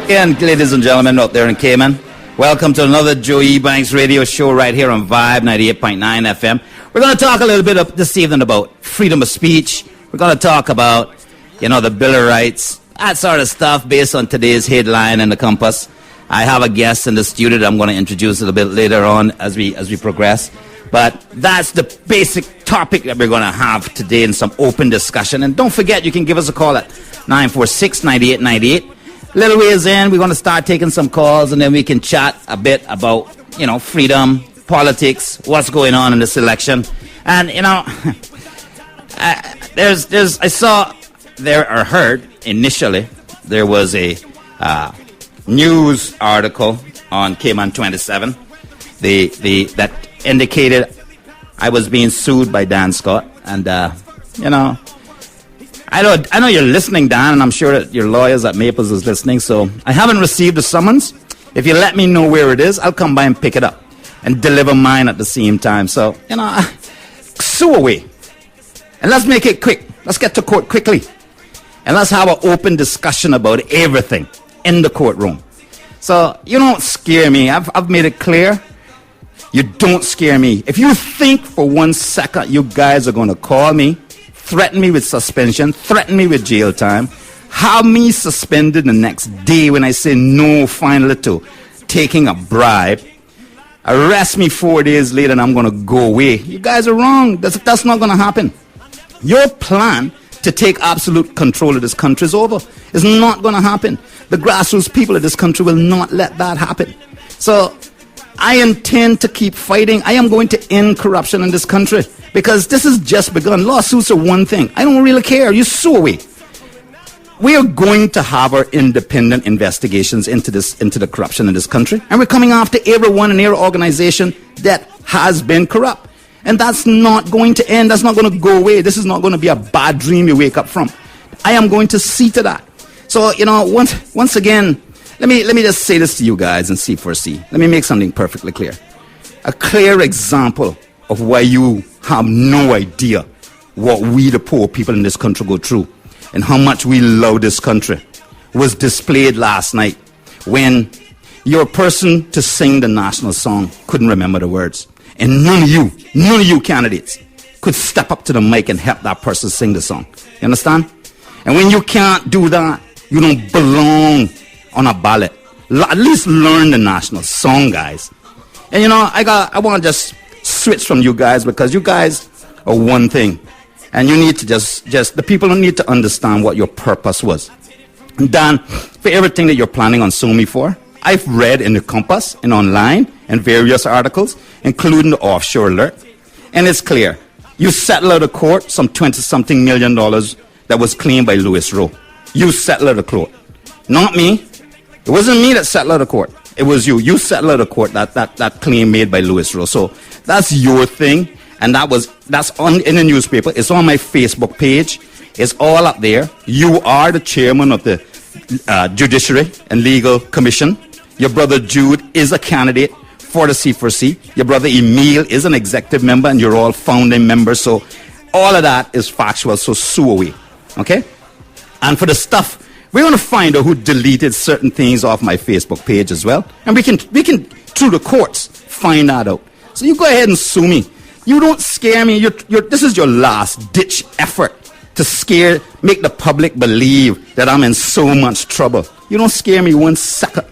And ladies and gentlemen out there in Cayman, welcome to another Joe Ebanks radio show right here on Vibe 98.9 FM. We're going to talk a little bit this evening about freedom of speech. We're going to talk about, the Bill of Rights, that sort of stuff based on today's headline in the Compass. I have a guest in the studio that I'm going to introduce a little bit later on as we progress. But that's the basic topic that we're going to have today in some open discussion. And don't forget, you can give us a call at 946-9898. Little ways in, we're going to start taking some calls, and then we can chat a bit about, freedom, politics, what's going on in this election. And, I heard initially there was a news article on Cayman 27 that indicated I was being sued by Dan Scott. And, I know you're listening, Dan, and I'm sure that your lawyers at Maples is listening, so I haven't received the summons. If you let me know where it is, I'll come by and pick it up and deliver mine at the same time. So, sue away. And let's make it quick. Let's get to court quickly. And let's have an open discussion about everything in the courtroom. So, you don't scare me. I've made it clear. You don't scare me. If you think for 1 second you guys are going to call me, threaten me with suspension, threaten me with jail time, have me suspended the next day when I say no finally to taking a bribe, arrest me 4 days later and I'm going to go away. You guys are wrong. That's not going to happen. Your plan to take absolute control of this country is over. It's not going to happen. The grassroots people of this country will not let that happen. So I intend to keep fighting. I am going to end corruption in this country because this has just begun. Lawsuits are one thing. I don't really care. You sue away. We are going to have our independent investigations into the corruption in this country. And we're coming after everyone in every organization that has been corrupt. And that's not going to end. That's not going to go away. This is not going to be a bad dream you wake up from. I am going to see to that. So, once again, let me just say this to you guys and C4C. Let me make something perfectly clear. A clear example of why you have no idea what we, the poor people in this country, go through and how much we love this country was displayed last night when your person to sing the national song couldn't remember the words. And none of you candidates could step up to the mic and help that person sing the song. You understand? And when you can't do that, you don't belong on a ballot. At least learn the national song, guys. And I want to just switch from you guys because you guys are one thing. And you need to just the people need to understand what your purpose was. And Dan, for everything that you're planning on suing me for, I've read in the Compass and online and various articles, including the offshore alert. And it's clear. You settled out of court some $20-something million that was claimed by Louis Rowe. You settled out of court. Not me. It wasn't me that settled out of court. It was you. You settled out of court that claim made by Louis Rowe. So that's your thing. And that's in the newspaper. It's on my Facebook page. It's all up there. You are the chairman of the Judiciary and Legal Commission. Your brother Jude is a candidate for the C4C. Your brother Emil is an executive member, and you're all founding members. So all of that is factual. So sue away. Okay? And for the stuff, we're going to find out who deleted certain things off my Facebook page as well. And we can through the courts, find that out. So you go ahead and sue me. You don't scare me. This is your last-ditch effort to make the public believe that I'm in so much trouble. You don't scare me 1 second.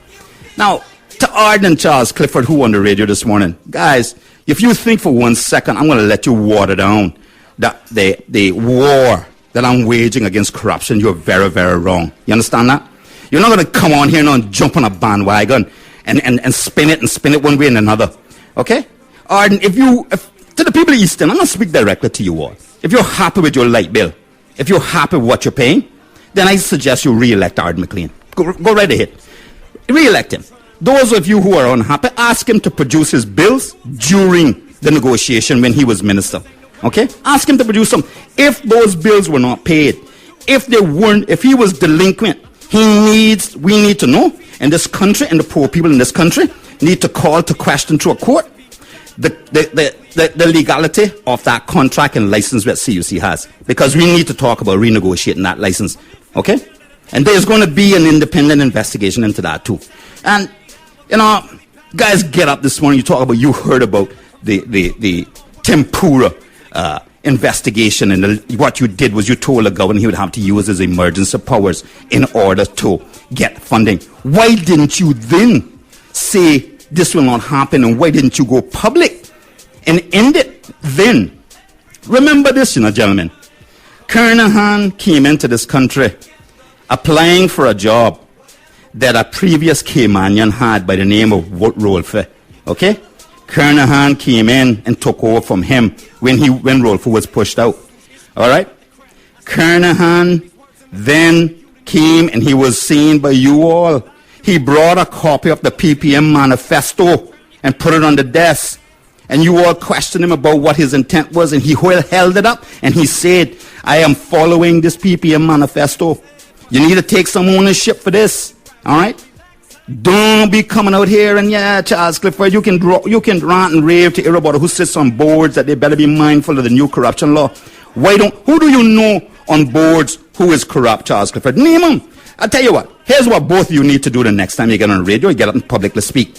Now, to Arden and Charles Clifford, who on the radio this morning, guys, if you think for 1 second I'm going to let you water down the war that I'm waging against corruption, you're very, very wrong. You understand that? You're not going to come on here and jump on a bandwagon and spin it one way and another. Okay? Arden, to the people of Easton, I'm going to speak directly to you all. If you're happy with your light bill, if you're happy with what you're paying, then I suggest you re-elect Arden McLean. Go right ahead. Re-elect him. Those of you who are unhappy, ask him to produce his bills during the negotiation when he was minister. Okay? Ask him to produce them. If those bills were not paid, if he was delinquent, we need to know, and this country and the poor people in this country need to call to question through a court the legality of that contract and license that CUC has. Because we need to talk about renegotiating that license. Okay? And there's going to be an independent investigation into that too. And, guys get up this morning, you heard about the Tempura investigation, and what you did was you told the governor he would have to use his emergency powers in order to get funding. Why didn't you then say this will not happen, and why didn't you go public and end it then? Remember this, gentlemen. Kernahan came into this country applying for a job that a previous Caymanian had by the name of Rolfe. Okay? Kernahan came in and took over from him when Rolfe was pushed out. All right? Kernahan then came and he was seen by you all. He brought a copy of the PPM manifesto and put it on the desk. And you all questioned him about what his intent was, and he held it up and he said, I am following this PPM manifesto. You need to take some ownership for this. All right? Don't be coming out here and, Charles Clifford, you can rant and rave to everybody who sits on boards that they better be mindful of the new corruption law. Who do you know on boards who is corrupt, Charles Clifford? Name them. I'll tell you what. Here's what both of you need to do the next time you get on the radio, you get up and publicly speak.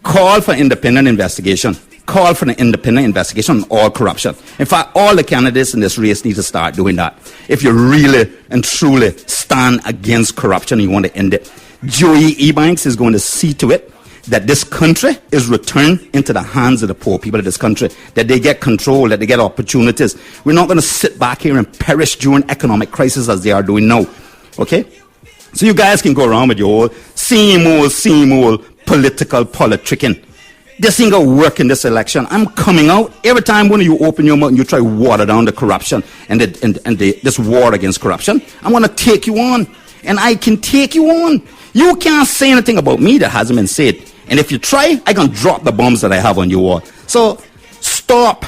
Call for independent investigation. Call for an independent investigation on all corruption. In fact, all the candidates in this race need to start doing that. If you really and truly stand against corruption and you want to end it. Joey Ebanks is going to see to it that this country is returned into the hands of the poor people of this country, that they get control, that they get opportunities. We're not going to sit back here and perish during economic crisis as they are doing now. Okay? So you guys can go around with your same old political politicking. This ain't going to work in this election. I'm coming out. Every time one of you open your mouth and you try to water down the corruption and this war against corruption, I'm going to take you on. And I can take you on. You can't say anything about me that hasn't been said. And if you try, I can drop the bombs that I have on you all. So stop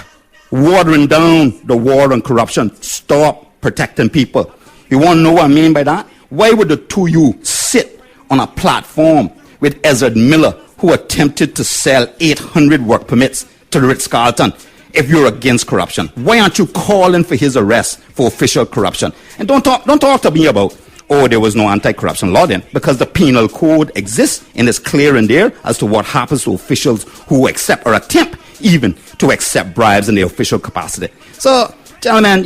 watering down the war on corruption. Stop protecting people. You want to know what I mean by that? Why would the two of you sit on a platform with Ezra Miller, who attempted to sell 800 work permits to the Ritz-Carlton, if you're against corruption? Why aren't you calling for his arrest for official corruption? And don't talk to me about, there was no anti-corruption law then, because the penal code exists and it's clear in there as to what happens to officials who accept or attempt even to accept bribes in their official capacity. So, gentlemen,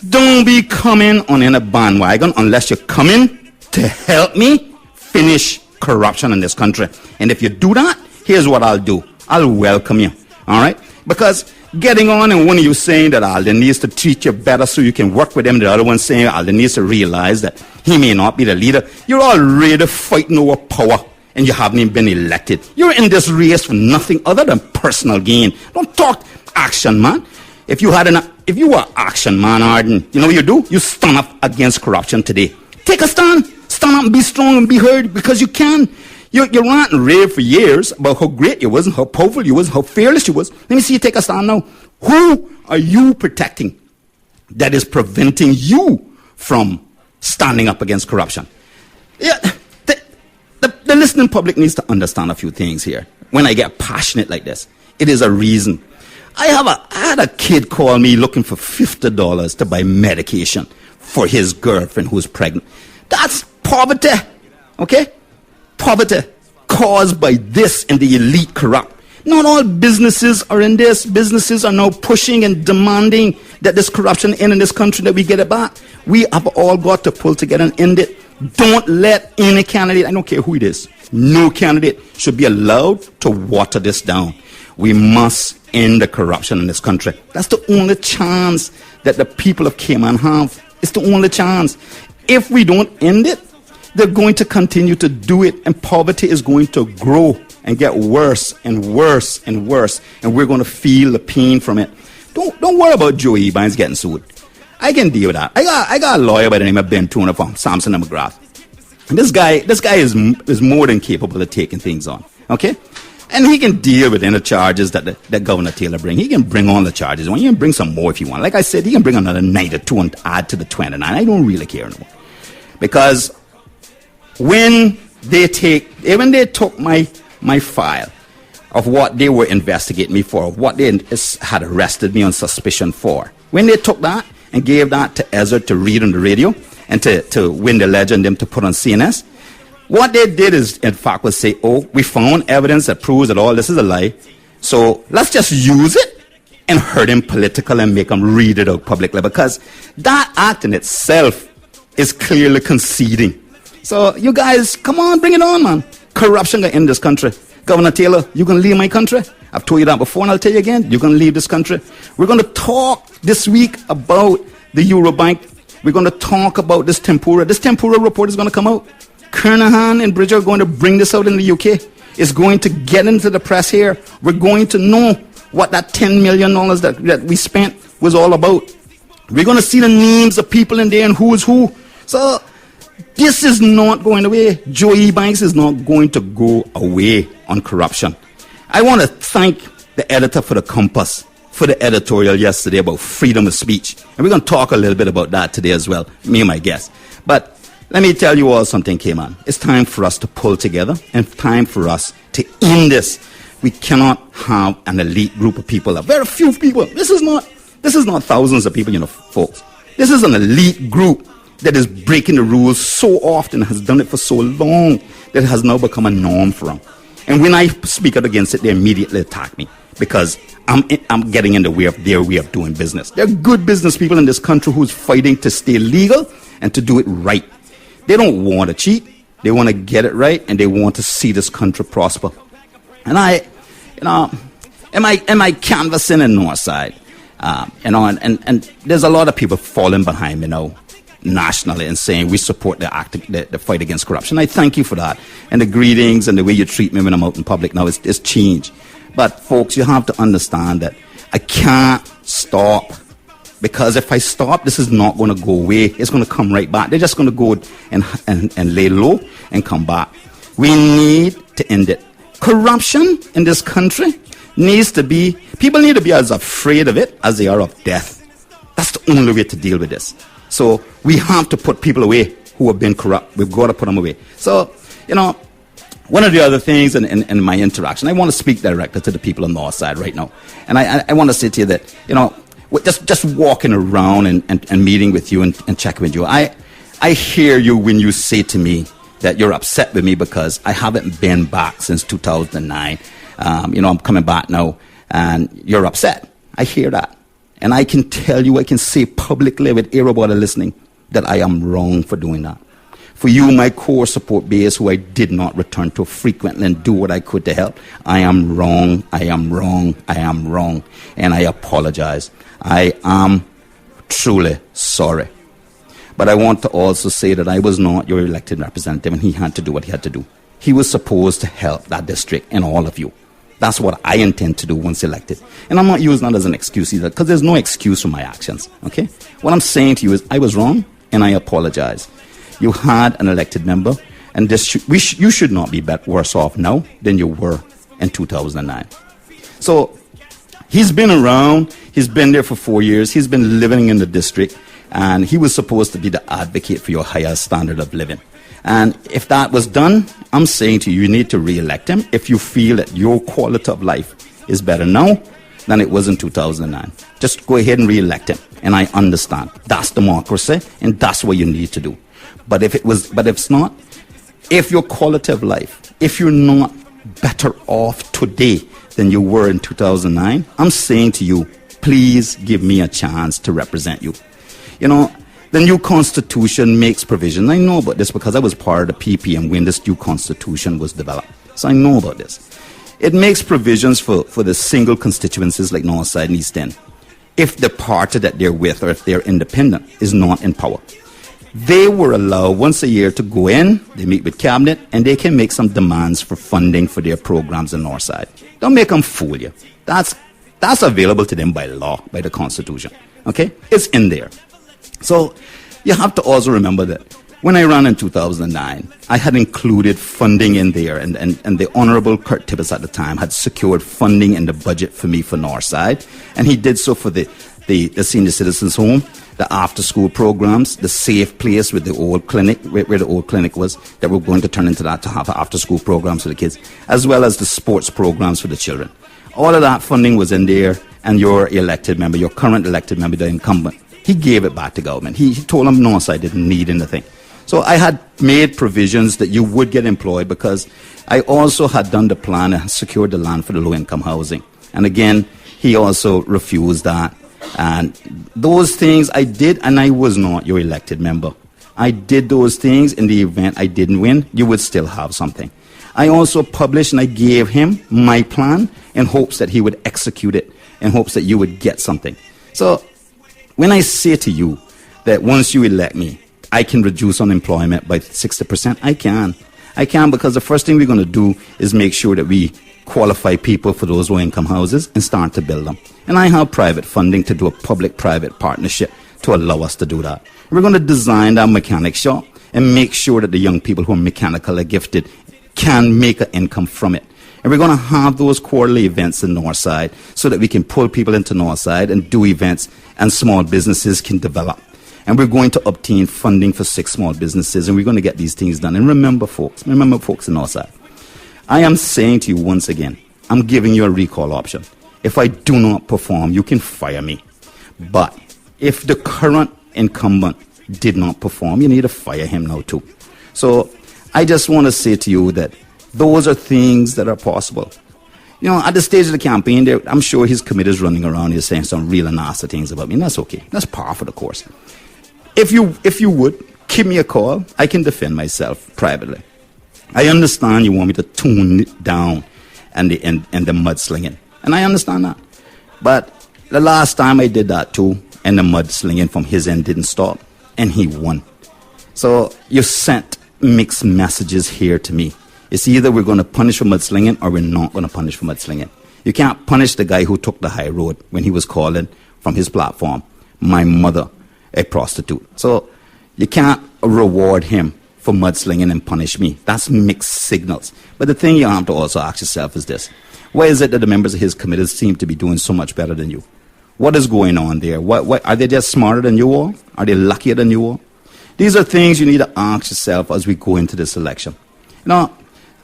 don't be coming on in a bandwagon unless you're coming to help me finish corruption in this country. And if you do that, here's what I'll do. I'll welcome you. All right? Because getting on and one of you saying that Alden needs to treat you better so you can work with him, the other one saying Alden needs to realize that he may not be the leader. You're already fighting over power and you haven't even been elected. You're in this race for nothing other than personal gain. Don't talk action, man. If you were action man, Arden, you know what you do? You stand up against corruption today. Take a stand. Stand up and be strong and be heard, because you can. You rant and rave for years about how great you was and how powerful you was and how fearless you was. Let me see you take a stand now. Who are you protecting that is preventing you from standing up against corruption? Yeah, the listening public needs to understand a few things here. When I get passionate like this, it is a reason. I had a kid call me looking for $50 to buy medication for his girlfriend who's pregnant. That's poverty, okay? Poverty caused by this and the elite corrupt. Not all businesses are in this. Businesses are now pushing and demanding that this corruption end in this country, that we get it back. We have all got to pull together and end it. Don't let any candidate, I don't care who it is, no candidate should be allowed to water this down. We must end the corruption in this country. That's the only chance that the people of Cayman have. It's the only chance. If we don't end it, they're going to continue to do it, and poverty is going to grow and get worse and worse and worse, and we're going to feel the pain from it. Don't worry about Joey Ebanks getting sued. I can deal with that. I got a lawyer by the name of Ben Tuna from Sampson and McGrath. And this guy is more than capable of taking things on. Okay? And he can deal with any charges that Governor Taylor bring. He can bring on the charges. He can bring some more if you want. Like I said, he can bring another 92 and add to the 29. I don't really care anymore. Because when they took my file of what they were investigating me for, of what they had arrested me on suspicion for, when they took that and gave that to Ezra to read on the radio, and to win the legend, them to put on CNS. What they did is, in fact, was say, oh, we found evidence that proves that all this is a lie. So let's just use it and hurt him politically and make him read it out publicly. Because that act in itself is clearly conceding. So you guys, come on, bring it on, man. Corruption in this country. Governor Taylor, you're going to leave my country. I've told you that before, and I'll tell you again. You're going to leave this country. We're going to talk this week about the Eurobank. We're going to talk about this tempura. This tempura report is going to come out. Kernahan and Bridger are going to bring this out in the UK. It's going to get into the press here. We're going to know what that $10 million that we spent was all about. We're going to see the names of people in there and who is who. So this is not going away. Joe Ebanks is not going to go away on corruption. I want to thank the editor for the Compass for the editorial yesterday about freedom of speech. And we're going to talk a little bit about that today as well, me and my guests. But let me tell you all something came on. It's time for us to pull together and time for us to end this. We cannot have an elite group of people. Very few people. This is not thousands of people, folks. This is an elite group that is breaking the rules so often, has done it for so long, that it has now become a norm for them. And when I speak out against it, they immediately attack me because I'm getting in the way of their way of doing business. There are good business people in this country who's fighting to stay legal and to do it right. They don't want to cheat. They want to get it right, and they want to see this country prosper. And am I canvassing in Northside? And there's a lot of people falling behind me now, nationally, and saying we support the fight against corruption. I thank you for that. And the greetings and the way you treat me when I'm out in public now is changed. But folks, you have to understand that I can't stop. Because if I stop, this is not going to go away. It's going to come right back. They're just going to go and lay low and come back. We need to end it. Corruption in this country people need to be as afraid of it as they are of death. That's the only way to deal with this. So we have to put people away who have been corrupt. We've got to put them away. So, one of the other things in my interaction, I want to speak directly to the people on the north side right now. And I want to say to you that, just walking around and meeting with you and checking with you, I hear you when you say to me that you're upset with me because I haven't been back since 2009. I'm coming back now, and you're upset. I hear that. And I can tell you, I can say publicly with everybody listening that I am wrong for doing that. For you, my core support base, who I did not return to frequently and do what I could to help, I am wrong, I am wrong, I am wrong. And I apologize. I am truly sorry. But I want to also say that I was not your elected representative, and he had to do what he had to do. He was supposed to help that district and all of you. That's what I intend to do once elected. And I'm not using that as an excuse either, because there's no excuse for my actions, okay? What I'm saying to you is I was wrong, and I apologize. You had an elected member, and you should not be worse off now than you were in 2009. So he's been around. He's been there for 4 years. He's been living in the district, and he was supposed to be the advocate for your higher standard of living. And if that was done, I'm saying to you, you need to re-elect him if you feel that your quality of life is better now than it was in 2009. Just go ahead and re-elect him. And I understand. That's democracy, and that's what you need to do. But if it's not, if your quality of life, if you're not better off today than you were in 2009, I'm saying to you, please give me a chance to represent you. The new constitution makes provision. I know about this because I was part of the PPM when this new constitution was developed. So I know about this. It makes provisions for the single constituencies like Northside and East End. If the party that they're with or if they're independent is not in power, they were allowed once a year to go in, they meet with cabinet, and they can make some demands for funding for their programs in Northside. Don't make them fool you. That's available to them by law, by the Constitution. Okay? It's in there. So you have to also remember that when I ran in 2009, I had included funding in there, and the Honorable Kurt Tibbetts at the time had secured funding in the budget for me for Northside, and he did so for the senior citizens home, the after-school programs, the safe place with the old clinic, where the old clinic was, that we're going to turn into that to have after-school programs for the kids, as well as the sports programs for the children. All of that funding was in there, and your elected member, your current elected member, the incumbent, He gave it back to government. He told them Northside didn't need anything. So I had made provisions that you would get employed because I also had done the plan and secured the land for the low-income housing. And again, he also refused that. And those things I did, and I was not your elected member. I did those things. In the event I didn't win, you would still have something. I also published and I gave him my plan in hopes that he would execute it, in hopes that you would get something. So when I say to you that once you elect me, I can reduce unemployment by 60%, I can. I can, because the first thing we're going to do is make sure that we qualify people for those low-income houses and start to build them. And I have private funding to do a public-private partnership to allow us to do that. We're going to design that mechanic shop and make sure that the young people who are mechanically gifted can make an income from it. And we're going to have those quarterly events in Northside so that we can pull people into Northside and do events and small businesses can develop. And we're going to obtain funding for 6 small businesses, and we're going to get these things done. And remember, folks in Northside, I am saying to you once again, I'm giving you a recall option. If I do not perform, you can fire me. But if the current incumbent did not perform, you need to fire him now too. So I just want to say to you that those are things that are possible. You know, at the stage of the campaign, I'm sure his committee's running around here saying some real nasty things about me, and that's okay. That's par for the course. If you would, give me a call. I can defend myself privately. I understand you want me to tone it down and the mudslinging. And I understand that. But the last time I did that too, and the mudslinging from his end didn't stop, and he won. So you sent mixed messages here to me. It's either we're going to punish for mudslinging or we're not going to punish for mudslinging. You can't punish the guy who took the high road when he was calling from his platform, my mother, a prostitute. So you can't reward him for mudslinging and punish me. That's mixed signals. But the thing you have to also ask yourself is this. Why is it that the members of his committee seem to be doing so much better than you? What is going on there? What, are they just smarter than you all? Are they luckier than you all? These are things you need to ask yourself as we go into this election. Now,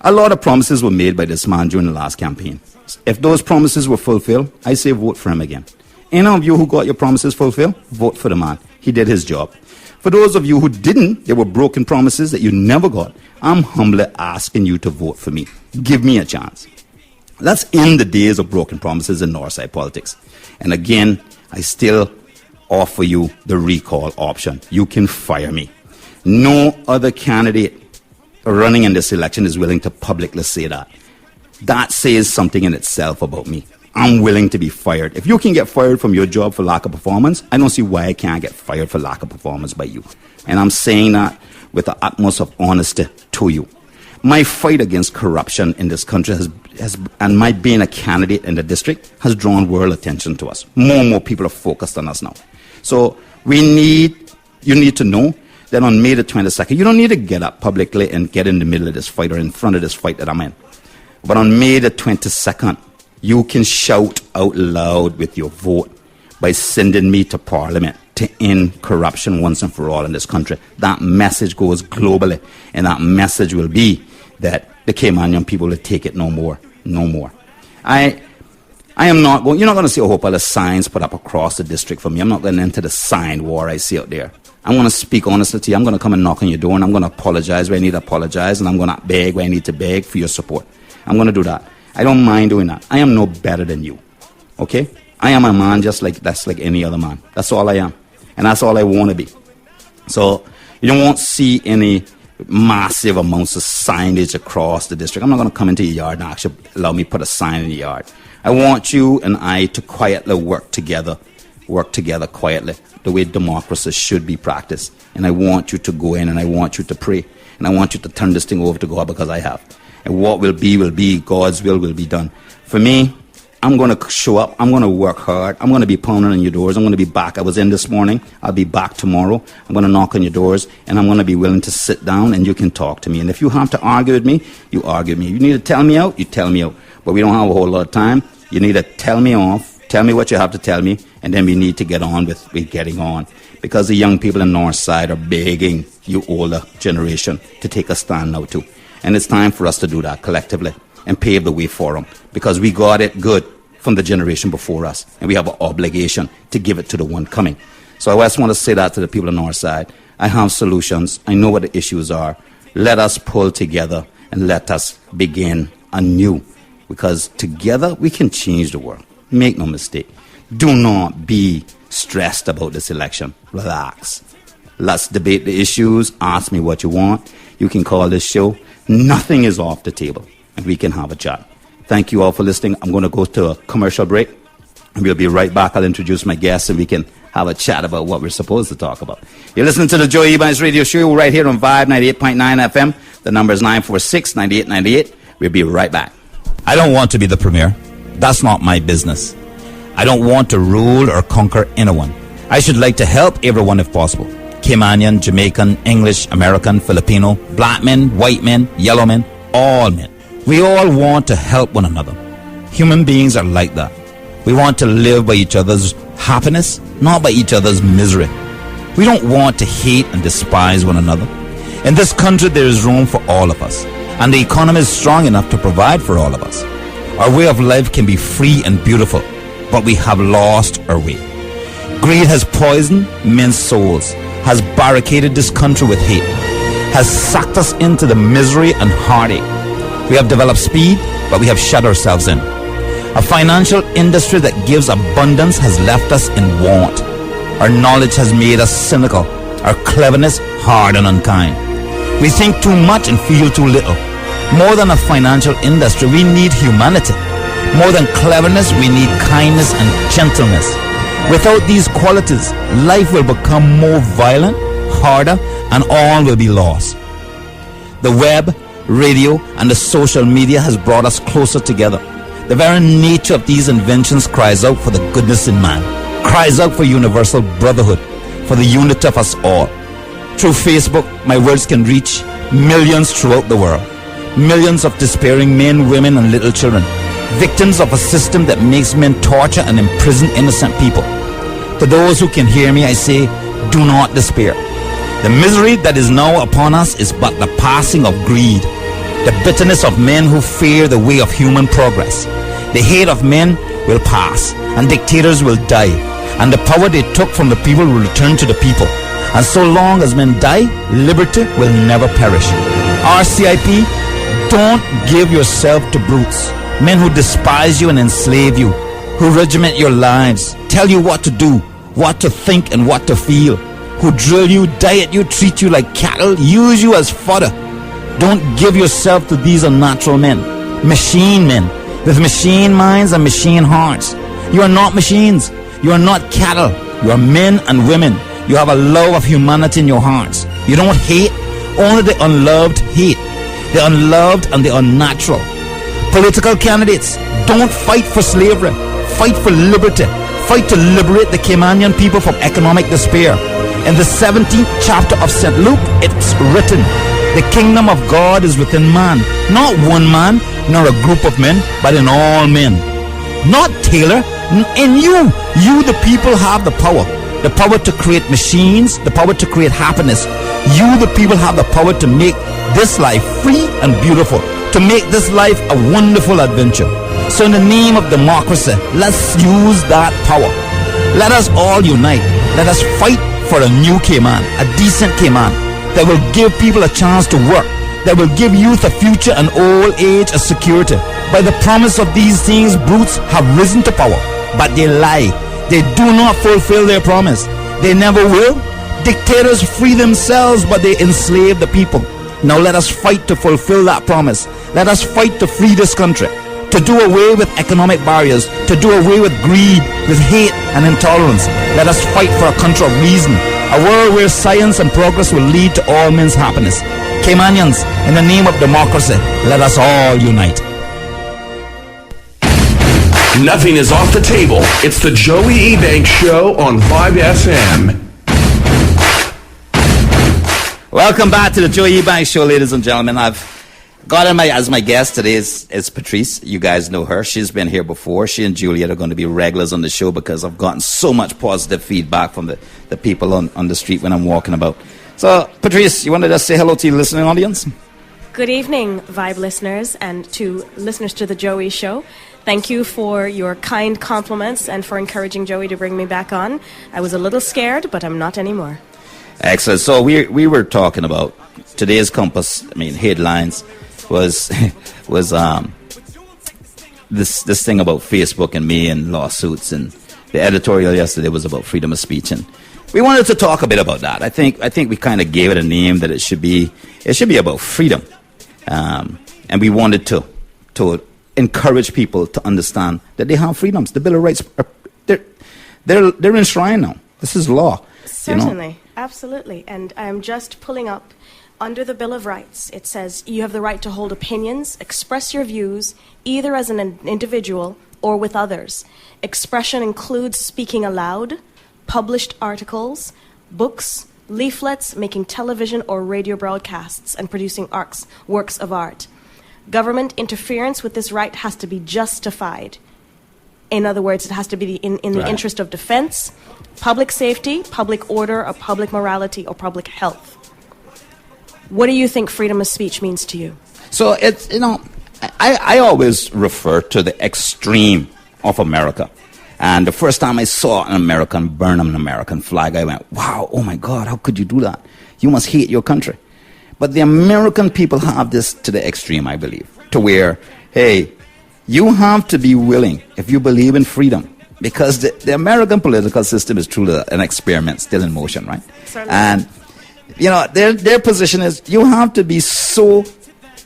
a lot of promises were made by this man during the last campaign. If those promises were fulfilled, I say vote for him again. Any of you who got your promises fulfilled, vote for the man. He did his job. For those of you who didn't, there were broken promises that you never got. I'm humbly asking you to vote for me. Give me a chance. Let's end the days of broken promises in Northside politics. And again, I still offer you the recall option. You can fire me. No other candidate running in this election is willing to publicly say that. That says something in itself about me. I'm willing to be fired. If you can get fired from your job for lack of performance, I don't see why I can't get fired for lack of performance by you. And I'm saying that with the utmost of honesty to you. My fight against corruption in this country and my being a candidate in the district has drawn world attention to us. More and more people are focused on us now. So you need to know that on May the 22nd, you don't need to get up publicly and get in the middle of this fight or in front of this fight that I'm in. But on May the 22nd, you can shout out loud with your vote by sending me to Parliament to end corruption once and for all in this country. That message goes globally, and that message will be that the Caymanian people will take it no more, no more. I am not going, you're not going to see a whole pile of signs put up across the district for me. I'm not going into the sign war I see out there. I'm going to speak honestly to you. I'm going to come and knock on your door, and I'm going to apologize where I need to apologize, and I'm going to beg where I need to beg for your support. I'm going to do that. I don't mind doing that. I am no better than you. Okay? I am a man just like any other man. That's all I am. And that's all I want to be. So you won't see any massive amounts of signage across the district. I'm not going to come into your yard and actually allow me to put a sign in the yard. I want you and I to quietly work together quietly, the way democracy should be practiced. And I want you to go in and I want you to pray. And I want you to turn this thing over to God because I have. And what will be, God's will be done. For me, I'm going to show up. I'm going to work hard. I'm going to be pounding on your doors. I'm going to be back. I was in this morning. I'll be back tomorrow. I'm going to knock on your doors, and I'm going to be willing to sit down, and you can talk to me. And if you have to argue with me, you argue with me. You need to tell me out, you tell me out. But we don't have a whole lot of time. You need to tell me off, tell me what you have to tell me, and then we need to get on with getting on. Because the young people in Northside are begging you older generation to take a stand now too. And it's time for us to do that collectively and pave the way for them. Because we got it good from the generation before us. And we have an obligation to give it to the one coming. So I just want to say that to the people on our side. I have solutions. I know what the issues are. Let us pull together and let us begin anew. Because together we can change the world. Make no mistake. Do not be stressed about this election. Relax. Let's debate the issues. Ask me what you want. You can call this show. Nothing is off the table. And we can have a chat. Thank you all for listening. I'm going to go to a commercial break. And we'll be right back. I'll introduce my guests and we can have a chat about what we're supposed to talk about. You're listening to the Joe Ebanks Radio Show right here on Vibe 98.9 FM. The number is 946-9898. We'll be right back. I don't want to be the premier. That's not my business. I don't want to rule or conquer anyone. I should like to help everyone if possible. Caymanian, Jamaican, English, American, Filipino, black men, white men, yellow men, all men. We all want to help one another. Human beings are like that. We want to live by each other's happiness, not by each other's misery. We don't want to hate and despise one another. In this country, there is room for all of us, and the economy is strong enough to provide for all of us. Our way of life can be free and beautiful, but we have lost our way. Greed has poisoned men's souls, has barricaded this country with hate, has sucked us into the misery and heartache. We have developed speed, but we have shut ourselves in. A financial industry that gives abundance has left us in want. Our knowledge has made us cynical, our cleverness hard and unkind. We think too much and feel too little. More than a financial industry, we need humanity. More than cleverness, we need kindness and gentleness. Without these qualities, life will become more violent, harder, and all will be lost. The web, radio, and the social media has brought us closer together. The very nature of these inventions cries out for the goodness in man, cries out for universal brotherhood, for the unity of us all. Through Facebook, my words can reach millions throughout the world. Millions of despairing men, women, and little children, victims of a system that makes men torture and imprison innocent people. To those who can hear me, I say, do not despair. The misery that is now upon us is but the passing of greed, the bitterness of men who fear the way of human progress. The hate of men will pass, and dictators will die, and the power they took from the people will return to the people. And so long as men die, liberty will never perish. RCIP, don't give yourself to brutes, men who despise you and enslave you, who regiment your lives, tell you what to do, what to think, and what to feel, who drill you, diet you, treat you like cattle, use you as fodder. Don't give yourself to these unnatural men, machine men, with machine minds and machine hearts. You are not machines. You are not cattle. You are men and women. You have a love of humanity in your hearts. You don't hate. Only the unloved hate. The unloved and the unnatural. Political candidates, don't fight for slavery. Fight for liberty. Fight to liberate the Caymanian people from economic despair. In the 17th chapter of St. Luke, it's written, the kingdom of God is within man. Not one man, nor a group of men, but in all men. Not Taylor, in you. You, the people, have the power. The power to create machines, the power to create happiness. You, the people, have the power to make this life free and beautiful, to make this life a wonderful adventure. So in the name of democracy, let's use that power. Let us all unite. Let us fight for a new Cayman, a decent Cayman, that will give people a chance to work, that will give youth a future and old age a security. By the promise of these things, brutes have risen to power, but they lie. They do not fulfill their promise. They never will. Dictators free themselves, but they enslave the people. Now let us fight to fulfill that promise. Let us fight to free this country, to do away with economic barriers, to do away with greed, with hate and intolerance. Let us fight for a country of reason, a world where science and progress will lead to all men's happiness. Caymanians, in the name of democracy, let us all unite. Nothing is off the table. It's the Joey Ebanks Show on 5SM. Welcome back to the Joey Ebanks Show, ladies and gentlemen. I've got as my guest today is Patrice. You guys know her. She's been here before. She and Juliet are going to be regulars on the show because I've gotten so much positive feedback from the people on the street when I'm walking about. So, Patrice, you want to just say hello to your listening audience? Good evening, Vibe listeners, and to listeners to the Joey Show. Thank you for your kind compliments and for encouraging Joey to bring me back on. I was a little scared, but I'm not anymore. Excellent. So we were talking about today's Compass. I mean, headlines was this thing about Facebook and me and lawsuits, and the editorial yesterday was about freedom of speech, and we wanted to talk a bit about that. I think we kind of gave it a name that it should be about freedom, and we wanted to encourage people to understand that they have freedoms. The Bill of Rights they're enshrined now. This is law. Certainly, you know? Absolutely. And I'm just pulling up under the Bill of Rights. It says you have the right to hold opinions, express your views, either as an individual or with others. Expression includes speaking aloud, published articles, books, leaflets, making television or radio broadcasts, and producing works of art. Government interference with this right has to be justified. In other words, it has to be in the interest of defense, public safety, public order, or public morality, or public health. What do you think freedom of speech means to you? So it's, I always refer to the extreme of America. And the first time I saw an American burn an American flag, I went, wow, oh my God, how could you do that? You must hate your country. But the American people have this to the extreme, I believe, to where, hey, you have to be willing, if you believe in freedom, because the American political system is truly an experiment still in motion, right? Certainly. And, their position is you have to be so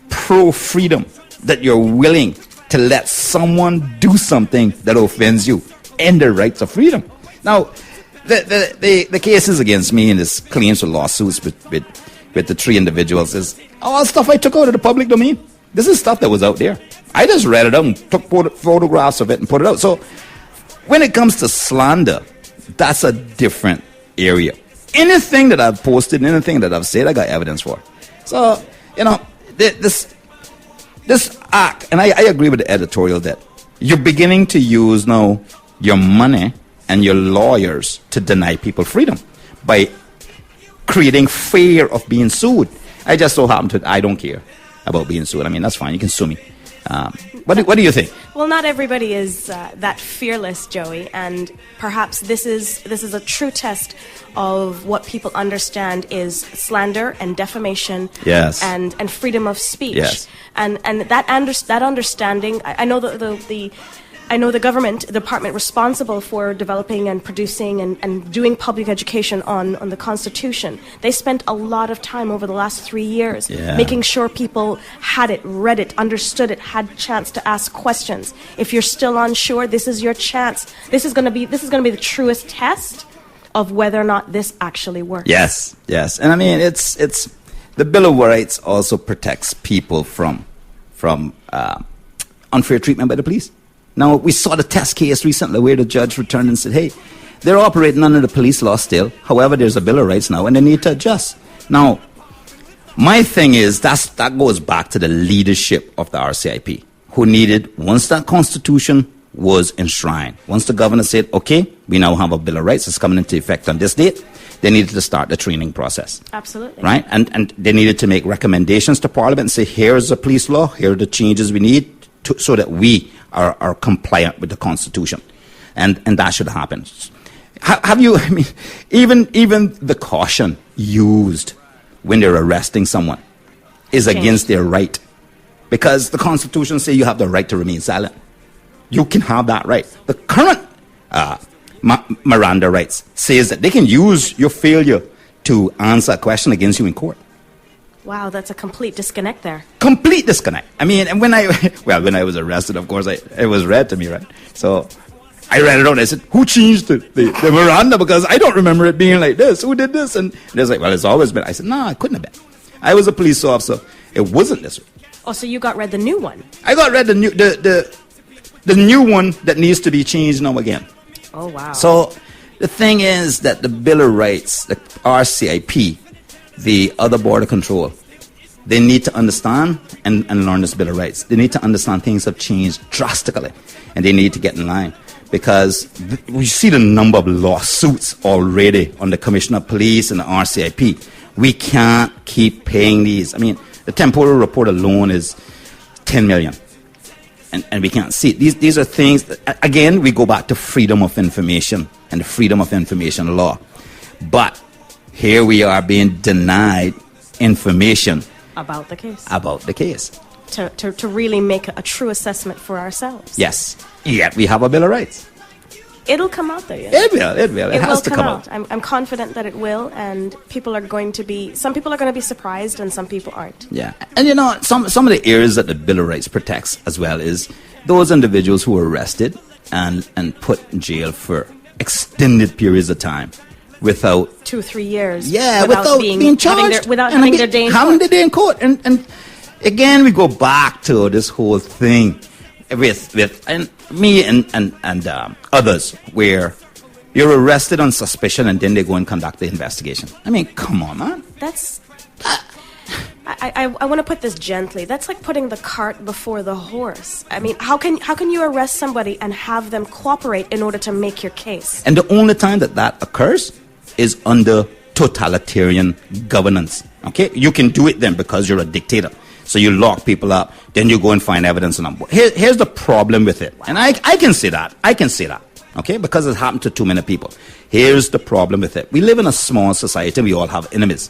pro-freedom that you're willing to let someone do something that offends you and the rights of freedom. Now, the cases against me in this claims for lawsuits with the three individuals is all stuff I took out of the public domain. This is stuff that was out there. I just read it out and took photographs of it and put it out. So when it comes to slander, that's a different area. Anything that I've posted, anything that I've said, I got evidence for. So, this act, and I agree with the editorial that you're beginning to use now your money and your lawyers to deny people freedom by creating fear of being sued. I just so happen to, I don't care about being sued. I mean, that's fine. You can sue me. What do you think? Well, not everybody is that fearless, Joey, and perhaps this is a true test of what people understand is slander and defamation, yes, and freedom of speech, yes, and that understanding. I know the government department responsible for developing and producing and doing public education on the Constitution. They spent a lot of time over the last 3 years making sure people had it, read it, understood it, had a chance to ask questions. If you're still unsure, this is your chance. This is going to be the truest test of whether or not this actually works. Yes. And I mean, it's the Bill of Rights also protects people from unfair treatment by the police. Now, we saw the test case recently where the judge returned and said, hey, they're operating under the police law still. However, there's a Bill of Rights now, and they need to adjust. Now, my thing is that goes back to the leadership of the RCIP, who needed, once that Constitution was enshrined, once the governor said, okay, we now have a Bill of Rights, it's coming into effect on this date, they needed to start the training process. Absolutely. Right? And they needed to make recommendations to Parliament and say, here's the police law, here are the changes we need so that we are compliant with the Constitution. And that should happen. Have you, I mean, even the caution used when they're arresting someone is against their right. Because the Constitution says you have the right to remain silent. You can have that right. The current Miranda rights says that they can use your failure to answer a question against you in court. Wow, that's a complete disconnect there. Complete disconnect. I mean, and when I was arrested, of course, it was read to me, right? So I read it out and I said, who changed the Miranda? Because I don't remember it being like this. Who did this? And they're like, well, it's always been. I said, no, I couldn't have been. I was a police officer. It wasn't this way. Oh, so you got read the new one? I got read the new one that needs to be changed now again. Oh, wow. So the thing is that the Bill of Rights, the RCIP, the other border control, they need to understand and learn this Bill of Rights. They need to understand things have changed drastically, and they need to get in line. Because we see the number of lawsuits already on the Commissioner of Police and the RCIP. We can't keep paying these. I mean, the temporal report alone is $10 million. and we can't see it. These are things that, again, we go back to freedom of information and the freedom of information law. But here we are being denied information About the case. about the case. To really make a true assessment for ourselves. Yes. Yet we have a Bill of Rights. It'll come out there. Yes. It will. It has will to come out. I'm confident that it will, and some people are going to be surprised, and some people aren't. Yeah. And you know, some of the areas that the Bill of Rights protects as well is those individuals who are arrested and put in jail for extended periods of time without 2-3 years. Yeah, without being charged. Without having their day in court. Having their day in court. And again, we go back to this whole thing with and me and others, where you're arrested on suspicion and then they go and conduct the investigation. I mean, come on, man. That's... I want to put this gently. That's like putting the cart before the horse. I mean, how can you arrest somebody and have them cooperate in order to make your case? And the only time that occurs is under totalitarian governance. Okay? You can do it then because you're a dictator. So you lock people up, then you go and find evidence. And here's the problem with it. And I can say that. Okay? Because it happened to too many people. Here's the problem with it. We live in a small society. We all have enemies.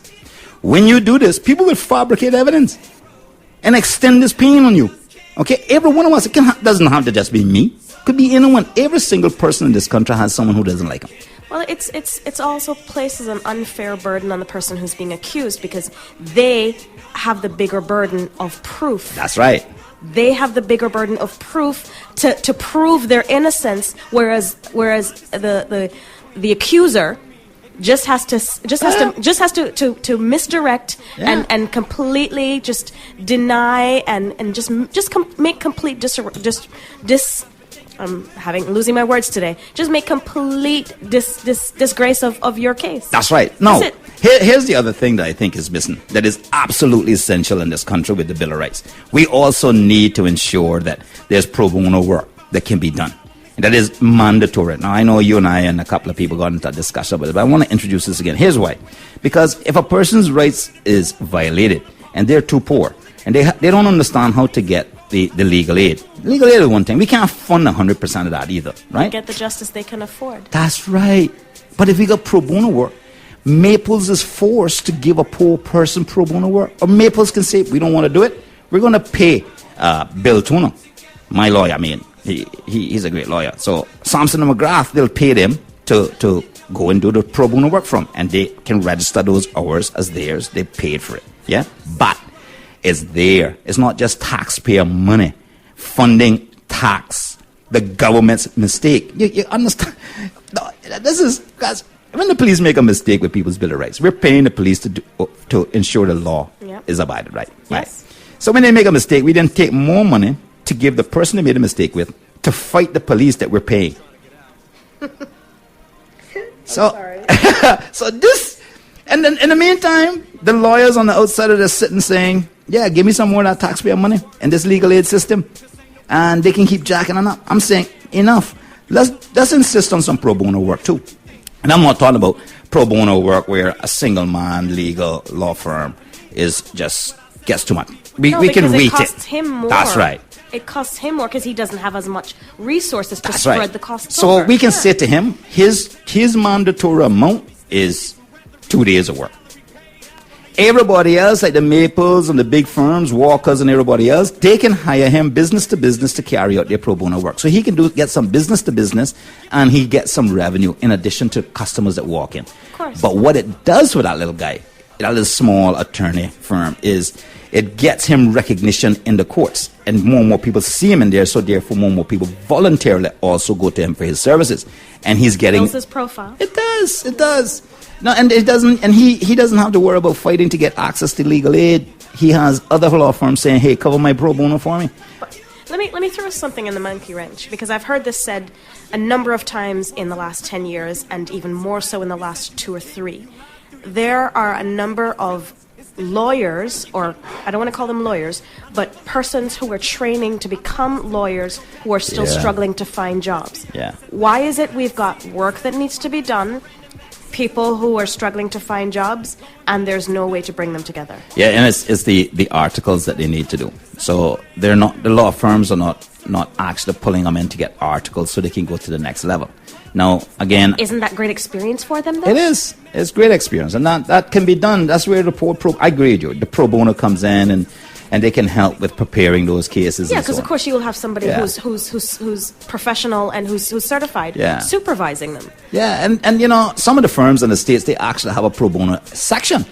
When you do this, people will fabricate evidence and extend this pain on you. Okay? Every one of us, doesn't have to just be me. It could be anyone. Every single person in this country has someone who doesn't like them. Well, it's also places an unfair burden on the person who's being accused because they have the bigger burden of proof. That's right. They have the bigger burden of proof to prove their innocence, whereas the accuser just has to misdirect and completely just deny and just make complete I'm losing my words today. Just make complete disgrace of your case. That's right. No, here's the other thing that I think is missing, that is absolutely essential in this country with the Bill of Rights. We also need to ensure that there's pro bono work that can be done. And that is mandatory. Now, I know you and I and a couple of people got into a discussion about it, but I want to introduce this again. Here's why. Because if a person's rights is violated and they're too poor and they don't understand how to get the legal aid. Legal aid is one thing. We can't fund 100% of that either, right? Get the justice they can afford. That's right. But if we got pro bono work, Maples is forced to give a poor person pro bono work. Or Maples can say, we don't want to do it. We're going to pay Bill Turner, my lawyer. I mean, he's a great lawyer. So Sampson and McGrath, they'll pay them to go and do the pro bono work from. And they can register those hours as theirs. They paid for it. Yeah? But it's there. It's not just taxpayer money funding tax, the government's mistake. You understand? No, this is, guys, when the police make a mistake with people's Bill of Rights, we're paying the police to ensure the law is abided, right? Yes. Right. So when they make a mistake, we then take more money to give the person they made a mistake with to fight the police that we're paying. So, so this, and then in the meantime, the lawyers on the outside are just sitting saying, yeah, give me some more of that taxpayer money and this legal aid system. And they can keep jacking on up. I'm saying, enough. Let's insist on some pro bono work too. And I'm not talking about pro bono work where a single man legal law firm is just gets too much. We can rate it. It costs him more. That's right. It costs him more because he doesn't have as much resources to That's spread right. the cost So over. we can say to him, his mandatory amount is 2 days of work. Everybody else, like the Maples and the big firms, Walkers and everybody else, they can hire him business to business to carry out their pro bono work. So he can get some business to business and he gets some revenue in addition to customers that walk in. Of course. But what it does for that little guy, that little small attorney firm, is it gets him recognition in the courts. And more people see him in there, so therefore more people voluntarily also go to him for his services. And he's getting... Builds his profile. It does. No, and it doesn't, and he doesn't have to worry about fighting to get access to legal aid. He has other law firms saying, "Hey, cover my pro bono for me." But let me throw something in the monkey wrench, because I've heard this said a number of times in the last 10 years, and even more so in the last 2 or 3. There are a number of lawyers, or I don't want to call them lawyers, but persons who are training to become lawyers who are still struggling to find jobs. Yeah. Why is it we've got work that needs to be done? people who are struggling to find jobs, and there's no way to bring them together. Yeah, and it's the articles that they need to do. So the law firms are not actually pulling them in to get articles so they can go to the next level. Now, again... Isn't that great experience for them, though? It is. It's great experience. And that can be done. That's where I agree with you. The pro bono comes in and they can help with preparing those cases. Yeah, because of course you will have somebody who's professional and who's certified supervising them. Yeah, and you know, some of the firms in the States, they actually have a pro bono section.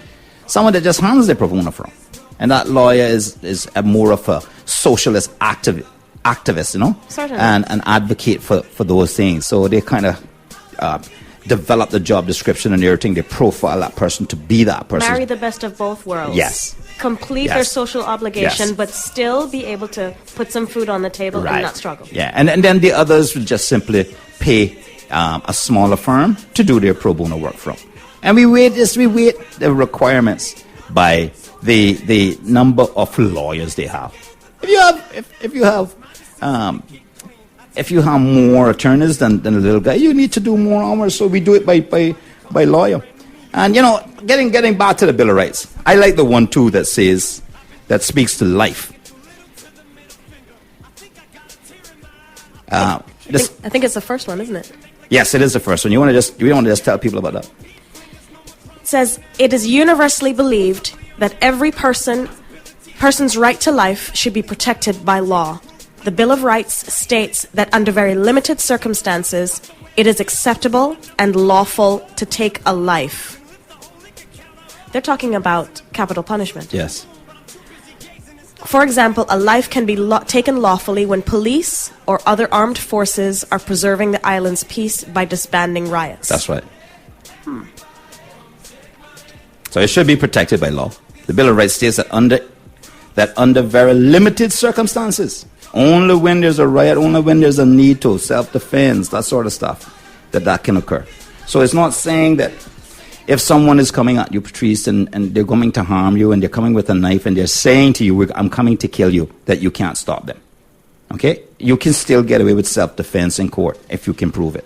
Someone that just handles their pro bono from. And that lawyer is more of a socialist activist, you know? Certainly. And advocate for those things. So they kind of develop the job description and everything. They profile that person to be that person. Marry the best of both worlds. Yes. Complete their social obligation, but still be able to put some food on the table and not struggle. Yeah, and then the others would just simply pay a smaller firm to do their pro bono work from. And we weight the requirements by the number of lawyers they have. If you have more attorneys than a little guy, you need to do more hours. So we do it by lawyer. And you know, getting back to the Bill of Rights, I like the one too that speaks to life. I think it's the first one, isn't it? Yes, it is the first one. You want to just tell people about that? It says, it is universally believed that every person's right to life should be protected by law. The Bill of Rights states that under very limited circumstances, it is acceptable and lawful to take a life. They're talking about capital punishment. Yes. For example, a life can be taken lawfully when police or other armed forces are preserving the island's peace by disbanding riots. That's right. So it should be protected by law. The Bill of Rights states that under very limited circumstances, only when there's a riot, only when there's a need to self-defense, that sort of stuff, that can occur. So it's not saying that if someone is coming at you, Patrice, and they're going to harm you, and they're coming with a knife, and they're saying to you, I'm coming to kill you, that you can't stop them. Okay? You can still get away with self-defense in court if you can prove it.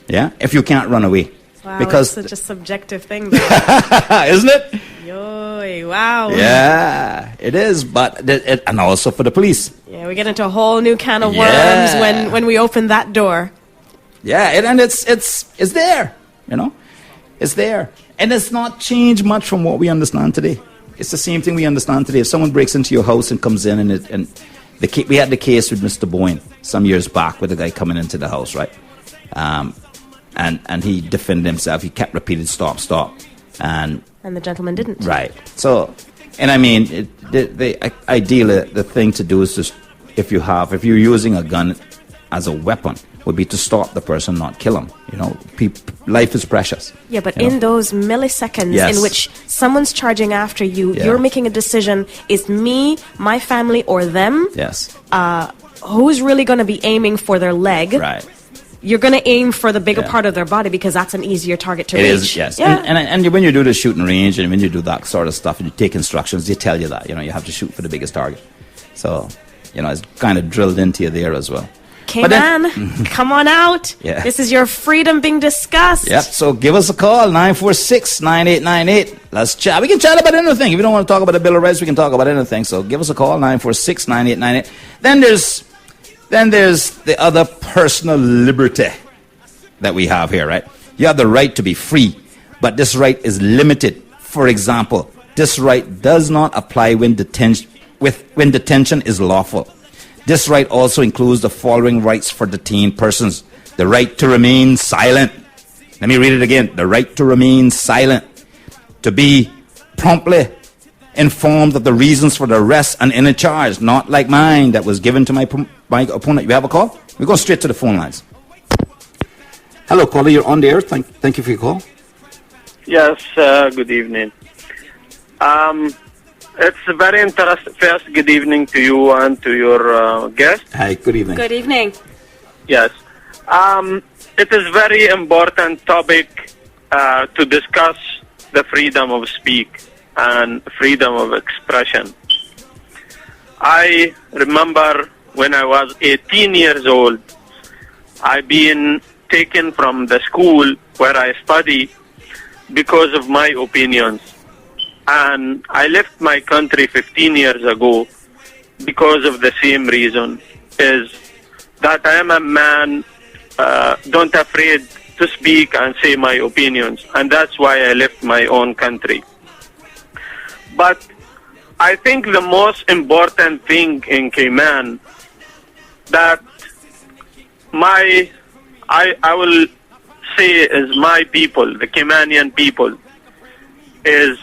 Yeah? If you can't run away. Wow, because it's such a subjective thing. Isn't it? Yoy, wow. Yeah, it is. But and also for the police. Yeah, we get into a whole new can of worms when we open that door. Yeah, and it's there, you know. It's there. And it's not changed much from what we understand today. It's the same thing we understand today. If someone breaks into your house and comes in we had the case with Mr. Boyne some years back with the guy coming into the house, right? And he defended himself. He kept repeating stop. And the gentleman didn't. Right. So, and I mean, ideally, the thing to do is just, if you're using a gun as a weapon, would be to stop the person, not kill him. You know, life is precious. Yeah, but in those milliseconds in which someone's charging after you, you're making a decision, is me, my family, or them? Yes. Who's really going to be aiming for their leg? Right. You're going to aim for the bigger part of their body because that's an easier target to reach. It is, yes. Yeah. And when you do the shooting range and when you do that sort of stuff and you take instructions, they tell you that, you know, you have to shoot for the biggest target. So, you know, it's kind of drilled into you there as well. K-Man, come on out. Yeah. This is your freedom being discussed. Yep, so give us a call, 946-9898. Let's chat. We can chat about anything. If you don't want to talk about the Bill of Rights, we can talk about anything. So give us a call, 946-9898. Then there's the other personal liberty that we have here, right? You have the right to be free, but this right is limited. For example, this right does not apply when detention is lawful. This right also includes the following rights for detained persons. The right to remain silent. Let me read it again. The right to remain silent. To be promptly informed of the reasons for the arrest and any charge, not like mine that was given to my opponent. You have a call? We go straight to the phone lines. Hello, caller. You're on the air. Thank you for your call. Yes, good evening. It's very interesting. First, good evening to you and to your guest. Hi, good evening. Good evening. Yes. It is very important topic to discuss the freedom of speech and freedom of expression. I remember when I was 18 years old, I been taken from the school where I study because of my opinions. And I left my country 15 years ago because of the same reason, is that I am a man, don't afraid to speak and say my opinions. And that's why I left my own country. But I think the most important thing in Cayman that I will say is my people, the Caymanian people, is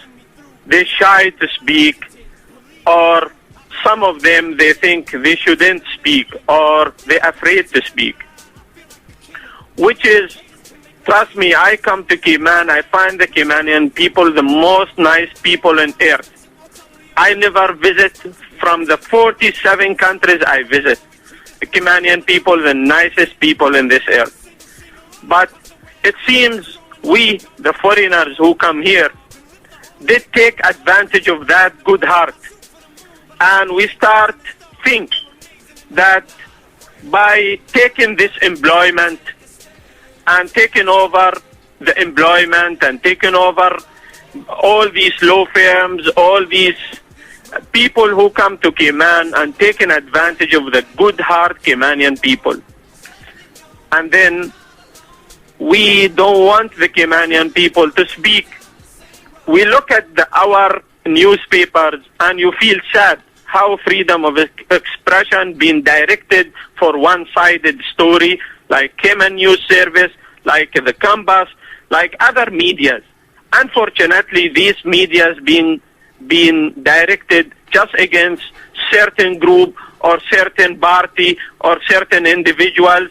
they shy to speak, or some of them, they think they shouldn't speak, or they're afraid to speak. Which is, trust me, I come to Cayman, I find the Caymanian people the most nice people on earth. I never visit, from the 47 countries I visit, the Caymanian people, the nicest people in this earth. But it seems we, the foreigners who come here, they take advantage of that good heart. And we start think that by taking this employment and taking over the employment and taking over all these law firms, all these people who come to Cayman and taking advantage of the good heart Caymanian people. And then we don't want the Caymanian people to speak. We look at our newspapers and you feel sad how freedom of expression being directed for one-sided story, like Cayman News Service, like the Compass, like other medias. Unfortunately, these medias being directed just against certain group or certain party or certain individuals.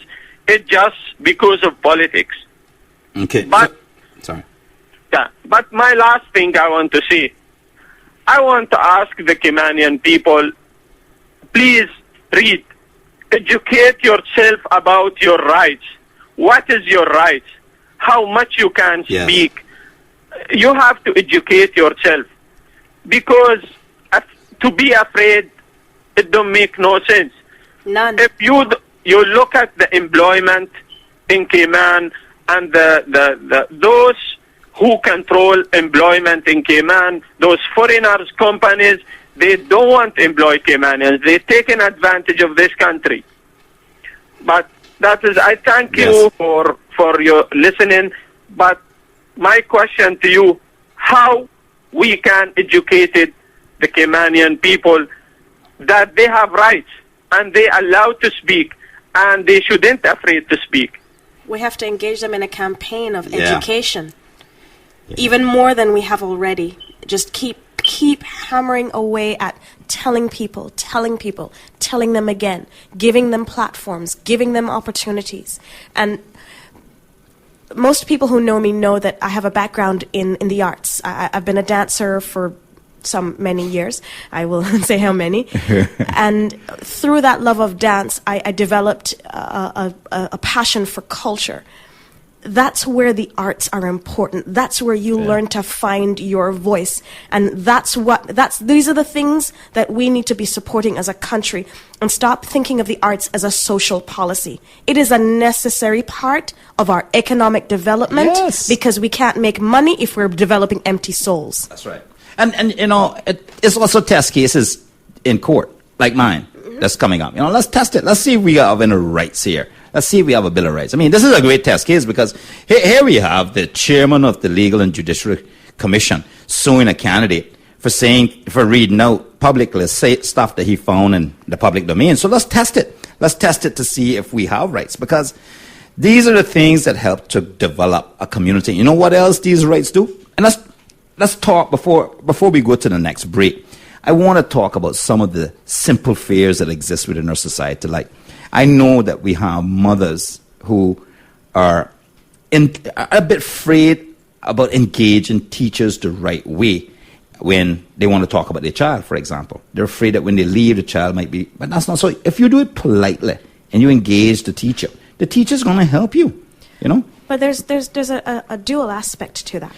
It's just because of politics. Okay. But sorry. Yeah, but my last thing I want to say, I want to ask the Caymanian people, please read, educate yourself about your rights. What is your rights? How much you can speak? You have to educate yourself, because to be afraid, it don't make no sense. None. If you look at the employment in Cayman and those who control employment in Cayman, those foreigners companies, they don't want to employ Caymanians. They're taking advantage of this country. But that is, I thank you for your listening. But my question to you, how we can educate the Caymanian people that they have rights and they are allowed to speak and they shouldn't afraid to speak. We have to engage them in a campaign of education. Even more than we have already. Just keep hammering away at telling people, telling them again, giving them platforms, giving them opportunities. And most people who know me know that I have a background in the arts. I've been a dancer for many years. I will say how many. And through that love of dance, I developed a passion for culture. That's where the arts are important. That's where you learn to find your voice. And these are the things that we need to be supporting as a country, and stop thinking of the arts as a social policy. It is a necessary part of our economic development, because we can't make money if we're developing empty souls. That's right. And you know, it's also test cases in court, like mine, that's coming up. You know, let's test it. Let's see if we have any rights here. Let's see if we have a Bill of Rights. I mean, this is a great test case, because here we have the chairman of the Legal and Judicial Commission suing a candidate for reading out publicly stuff that he found in the public domain. So let's test it. Let's test it to see if we have rights, because these are the things that help to develop a community. You know what else these rights do? And let's talk before we go to the next break. I want to talk about some of the simple fears that exist within our society. Like, I know that we have mothers who are a bit afraid about engaging teachers the right way when they want to talk about their child, for example. They're afraid that when they leave, the child might be... But that's not so. If you do it politely and you engage the teacher's going to help you, you know? But there's a dual aspect to that.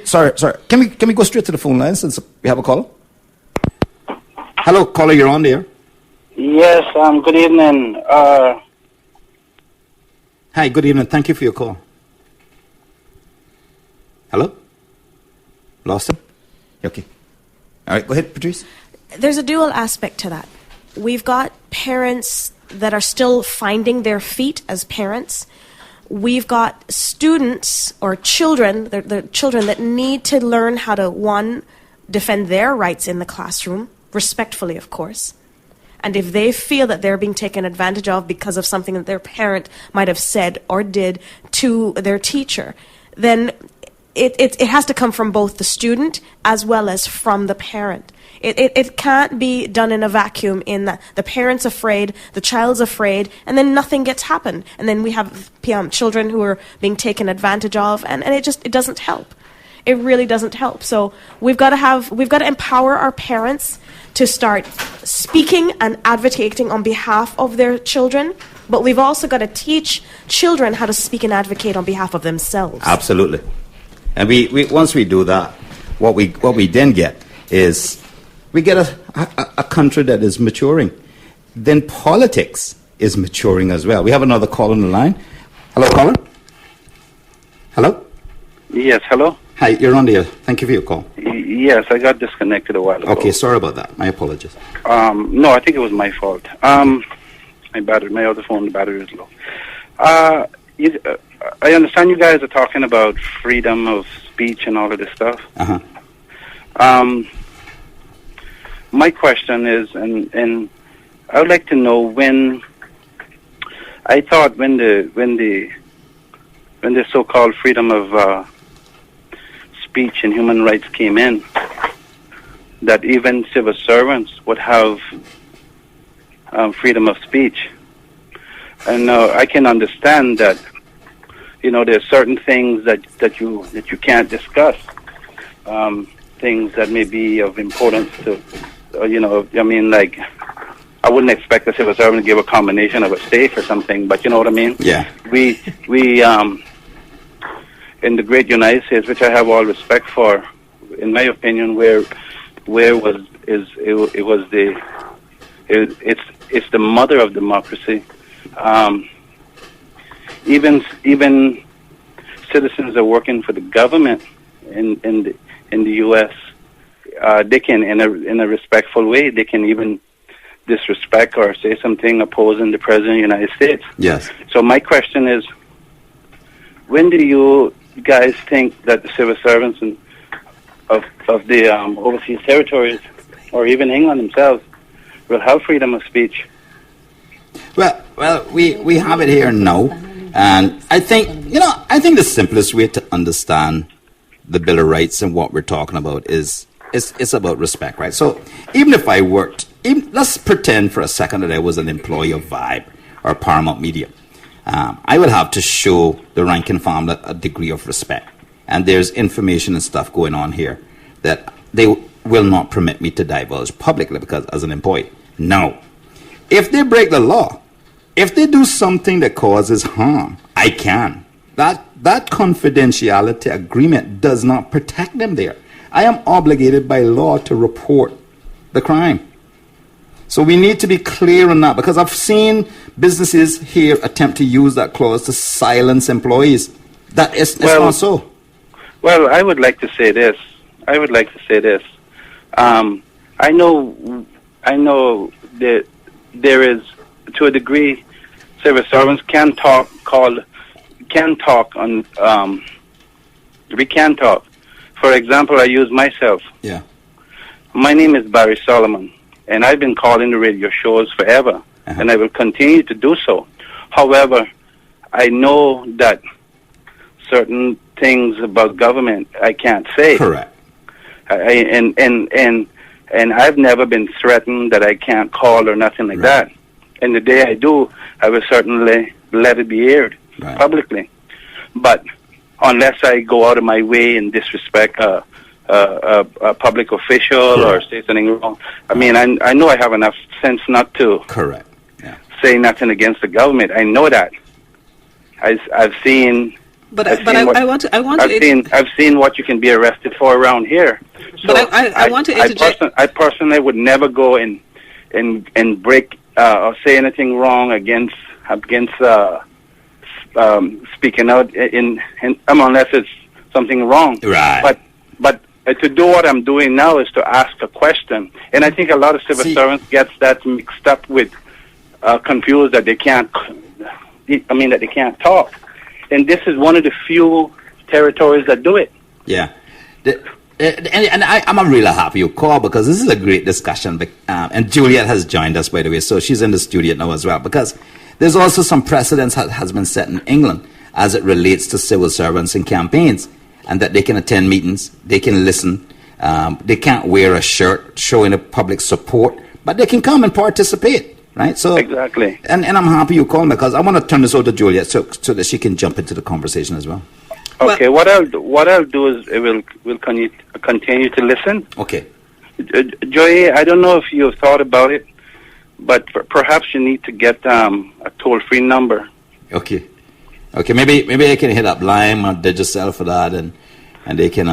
Sorry. Can we go straight to the phone line since we have a caller? Hello, caller, you're on there. Yes, good evening. Hi, good evening. Thank you for your call. Hello? Lost him? Okay. All right, go ahead, Patrice. There's a dual aspect to that. We've got parents that are still finding their feet as parents. We've got students or children, the children that need to learn how to, one, defend their rights in the classroom, respectfully, of course. And if they feel that they're being taken advantage of because of something that their parent might have said or did to their teacher, then it has to come from both the student as well as from the parent. It can't be done in a vacuum in that the parent's afraid, the child's afraid, and then nothing gets happened. And then we have children who are being taken advantage of, and it doesn't help. It really doesn't help. So we've got to empower our parents to start speaking and advocating on behalf of their children, but we've also got to teach children how to speak and advocate on behalf of themselves. Absolutely. And we once we do that, what we then get is we get a country that is maturing. Then politics is maturing as well. We have another call on the line. Hello, caller. Hello? Yes, hello? Hi, you're on the air. Thank you for your call. Yes, I got disconnected a while ago. Okay, sorry about that. My apologies. No, I think it was my fault. My other phone, the battery is low. I understand you guys are talking about freedom of speech and all of this stuff. Uh-huh. My question is, and I would like to know when the so-called freedom of speech and human rights came in, that even civil servants would have freedom of speech. And I can understand that, there's certain things that you can't discuss, things that may be of importance to, like, I wouldn't expect a civil servant to give a combination of a safe or something, but you know what I mean? Yeah. We in the great United States, which I have all respect for, in my opinion, it's the mother of democracy. Even citizens that are working for the government in the U.S., they can, in a respectful way, they can even disrespect or say something opposing the President of the United States. Yes. So my question is, when do you guys think that the civil servants of the overseas territories, or even England themselves, will have freedom of speech? Well, we have it here now, and I think the simplest way to understand the Bill of Rights and what we're talking about is it's about respect, right? So even if I worked, let's pretend for a second that I was an employee of Vibe or Paramount Media. I would have to show the ranking family a degree of respect. And there's information and stuff going on here that they will not permit me to divulge publicly because as an employee. No. If they break the law, if they do something that causes harm, I can. That confidentiality agreement does not protect them there. I am obligated by law to report the crime. So we need to be clear on that, because I've seen businesses here attempt to use that clause to silence employees. That is not so. Well, I would like to say this. I know that there is, to a degree, civil servants can talk. For example, I use myself. Yeah. My name is Barry Solomon, and I've been calling the radio shows forever, and I will continue to do so. However, I know that certain things about government I can't say. Correct. And I've never been threatened that I can't call or nothing like that. And the day I do, I will certainly let it be aired publicly. But unless I go out of my way and disrespect a public official or say something wrong, I mean, I know I have enough sense not to say nothing against the government. I know that. I've seen. I've seen what you can be arrested for around here. So but I want to interject. I personally would never go and break or say anything wrong against speaking out unless it's something wrong. Right. But to do what I'm doing now is to ask a question. And I think a lot of civil servants gets that mixed up with, confused that they can't, that they can't talk. And this is one of the few territories that do it. Yeah. I'm really happy you called, because this is a great discussion. And Juliet has joined us, by the way, so she's in the studio now as well, because there's also some precedence has been set in England as it relates to civil servants and campaigns, and that they can attend meetings, they can listen, they can't wear a shirt showing a public support, but they can come and participate. Right, so exactly, and I'm happy you called me, because I want to turn this over to Juliet so that she can jump into the conversation as well. Okay, what I'll do is we'll continue to listen. Okay, Joey, I don't know if you've thought about it, but perhaps you need to get a toll-free number. Okay, maybe I can hit up Lime or Digicel for that, and they can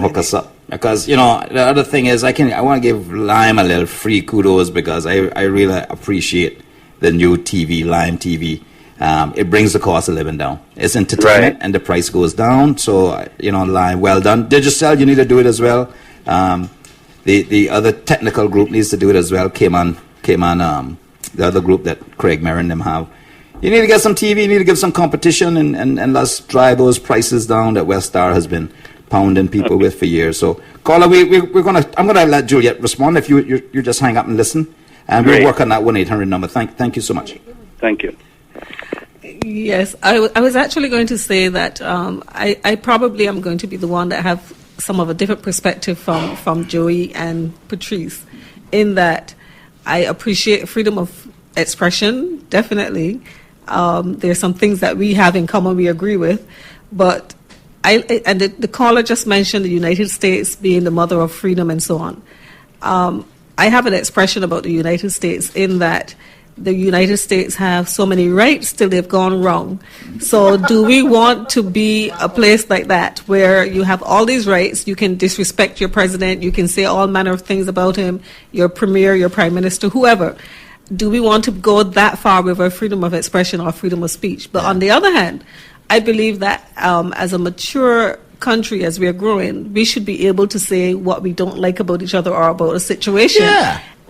hook us up. Because, the other thing is, I want to give Lime a little free kudos, because I really appreciate the new TV, Lime TV. It brings the cost of living down. It's entertainment, and the price goes down. So, Lime, well done. Digicel, you need to do it as well. The other technical group needs to do it as well. Came on the other group that Craig Merrin them have. You need to get some TV. You need to give some competition, and let's drive those prices down that West Star has been pounding people with for years. So, caller, I'm gonna let Juliet respond if you just hang up and listen, and we'll work on that 1-800 number. Thank you so much. Thank you. Yes, I was actually going to say that I probably am going to be the one that have some of a different perspective from Joey and Patrice, in that I appreciate freedom of expression, definitely. There's some things that we have in common, we agree with, but the caller just mentioned the United States being the mother of freedom and so on. I have an expression about the United States, in that the United States have so many rights till they've gone wrong. So do we want to be a place like that, where you have all these rights, you can disrespect your president, you can say all manner of things about him, your premier, your prime minister, whoever. Do we want to go that far with our freedom of expression or freedom of speech? But on the other hand, I believe that as a mature country, as we are growing, we should be able to say what we don't like about each other or about a situation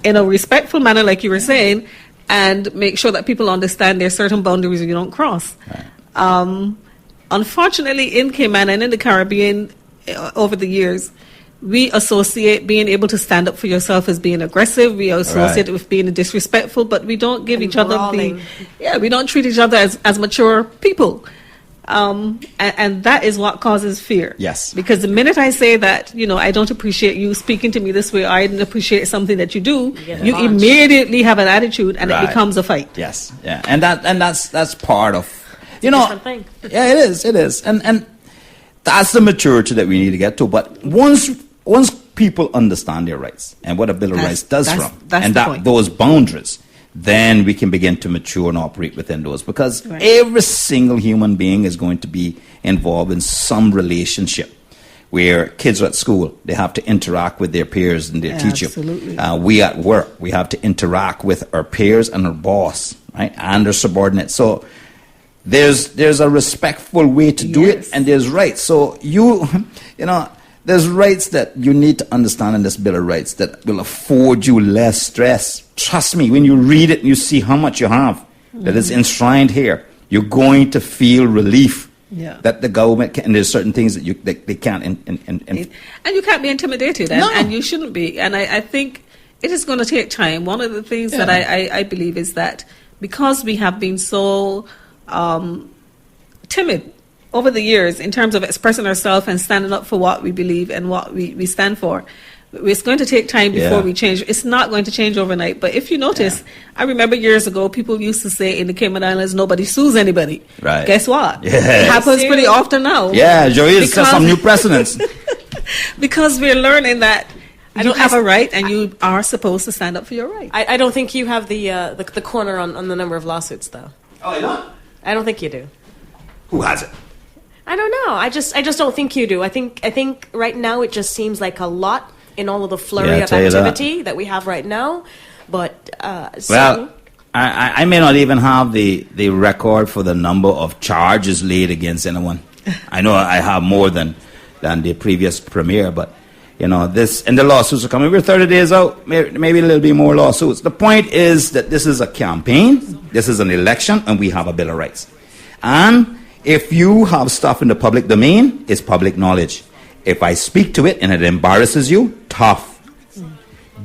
in a respectful manner, like you were saying, and make sure that people understand there are certain boundaries you don't cross. Right. Unfortunately, in Cayman and in the Caribbean, over the years, we associate being able to stand up for yourself as being aggressive. We associate it with being disrespectful, but we don't give each other we don't treat each other as mature people. And that is what causes fear. Yes. Because the minute I say that, I don't appreciate you speaking to me this way, I didn't appreciate something that you do, you immediately have an attitude, and it becomes a fight. Yes. Yeah. And that's part of, different thing. Yeah, it is. And that's the maturity that we need to get to. But once people understand their rights and what a Bill of Rights does for them, and those boundaries, then we can begin to mature and operate within those. Because every single human being is going to be involved in some relationship. Where kids are at school, they have to interact with their peers and their teacher. Absolutely. We at work, we have to interact with our peers and our boss, right, and our subordinates. So there's a respectful way to do it, and there's rights. So there's rights that you need to understand in this Bill of Rights that will afford you less stress. Trust me, when you read it and you see how much you have that is enshrined here, you're going to feel relief that the government can, and there's certain things that they can't. And you can't be intimidated, and you shouldn't be. And I think it is going to take time. One of the things that I believe is that because we have been so timid over the years in terms of expressing ourselves and standing up for what we believe and what we stand for, it's going to take time before we change. It's not going to change overnight. But if you notice, I remember years ago, people used to say in the Cayman Islands, nobody sues anybody. Right. Guess what? It happens pretty often now. Yeah, Joey set some new precedents. Because we're learning that you have a right and you are supposed to stand up for your right. I don't think you have the corner on the number of lawsuits, though. Oh, you don't? I don't think you do. Who has it? I don't know. I just don't think you do. I think right now it just seems like a lot in all of the flurry of activity that we have right now. But I may not even have the record for the number of charges laid against anyone. I know I have more than the previous premier, but this, and the lawsuits are coming. We're 30 days out, maybe a little bit more lawsuits. The point is that this is a campaign, this is an election, and we have a Bill of Rights. And if you have stuff in the public domain, it's public knowledge. If I speak to it and it embarrasses you, tough.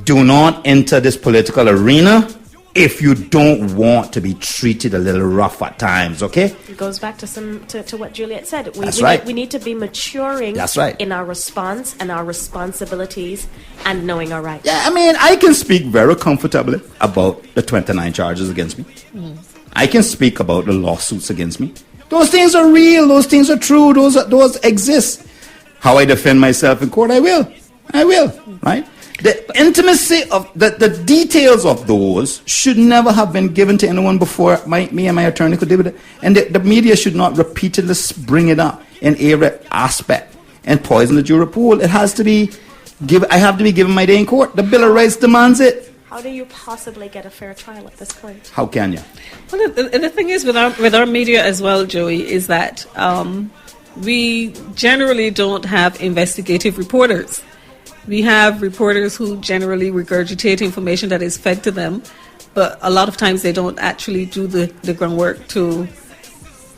Do not enter this political arena if you don't want to be treated a little rough at times, okay? It goes back to what Juliet said. That's right. We need to be maturing That's right. in our response and our responsibilities and knowing our rights. Yeah, I can speak very comfortably about the 29 charges against me. I can speak about the lawsuits against me. Those things are real. Those things are true. Those exist. How I defend myself in court, I will, right? The intimacy of the details of those should never have been given to anyone before me and my attorney could deal with it. And the media should not repeatedly bring it up in every aspect and poison the jury pool. It has to be I have to be given my day in court. The Bill of Rights demands it. How do you possibly get a fair trial at this point? How can you? Well, the thing is with our media as well, Joey, is that we generally don't have investigative reporters. We have reporters who generally regurgitate information that is fed to them, but a lot of times they don't actually do the groundwork to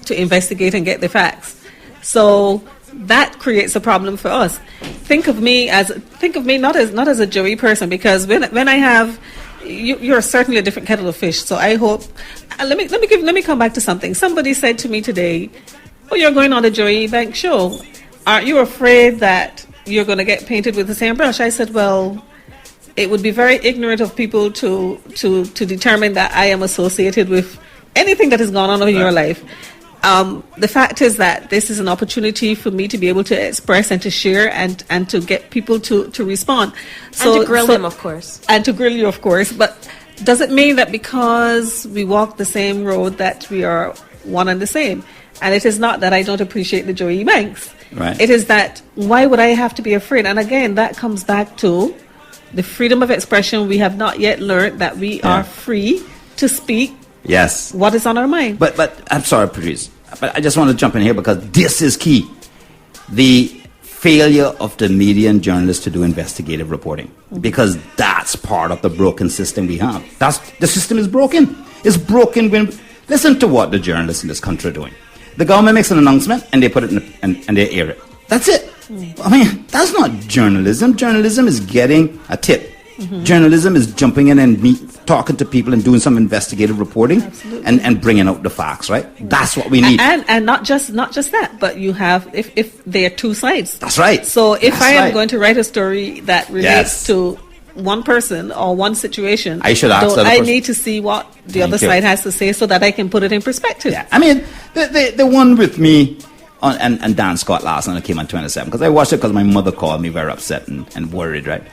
investigate and get the facts. So that creates a problem for us. Think of me not as a Joey person, because when I have you're certainly a different kettle of fish. So I hope. Let me come back to something. Somebody said to me today, "Oh, you're going on the Joey Ebanks show. Aren't you afraid that you're going to get painted with the same brush?" I said, "Well, it would be very ignorant of people to determine that I am associated with anything that has gone on in your life. The fact is that this is an opportunity for me to be able to express and to share and to get people to respond. So, and to grill them, of course. And to grill you, of course. But does it mean that because we walk the same road that we are one and the same? And it is not that I don't appreciate the Joey Ebanks. Right. It is that, why would I have to be afraid? And again, that comes back to the freedom of expression. We have not yet learned that we are free to speak what is on our mind. But I'm sorry, Patrice, but I just want to jump in here because this is key. The failure of the media and journalists to do investigative reporting, because that's part of the broken system we have. The system is broken. It's broken when, listen to what the journalists in this country are doing. The government makes an announcement and they put it and they air it. That's it. I mean, that's not journalism. Journalism is getting a tip. Journalism is jumping in and talking to people and doing some investigative reporting and bringing out the facts, right? That's what we need. And not just that, but you have, if there are two sides. That's right. So if I am going to write a story that relates to one person or one situation, I should ask I need to see what the other side has to say so that I can put it in perspective. Yeah. I mean, the one with me and Dan Scott last night, I came on 27, because I watched it because my mother called me very upset and worried, right?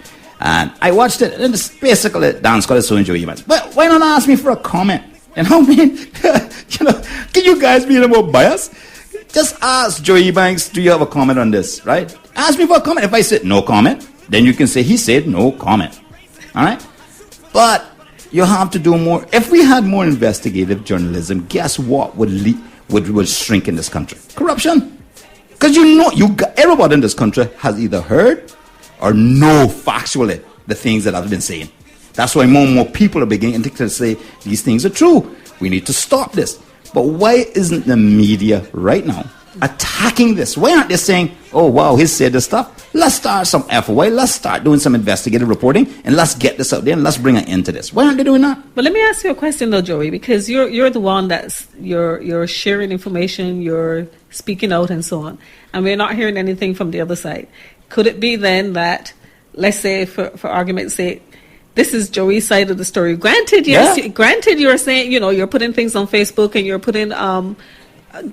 And I watched it, and it's basically Dan Scott is so enjoying it. But why not ask me for a comment? You know what I mean? Can you guys be a little more biased? Just ask Joey Ebanks, do you have a comment on this, right? Ask me for a comment. If I said no comment, then you can say he said no comment. All right? But you have to do more. If we had more investigative journalism, guess what would shrink in this country? Corruption. Because everybody in this country has either heard or know factually the things that I've been saying. That's why more and more people are beginning to say these things are true. We need to stop this. But why isn't the media right now attacking this? Why aren't they saying, oh, wow, he said this stuff? Let's start some FOI. Let's start doing some investigative reporting, and let's get this out there, and let's bring an end to this. Why aren't they doing that? But let me ask you a question, though, Joey, because you're the one you're sharing information, you're speaking out, and so on, and we're not hearing anything from the other side. Could it be then that, let's say, for argument's sake, this is Joey's side of the story? Granted, granted, you're saying, you're putting things on Facebook and you're putting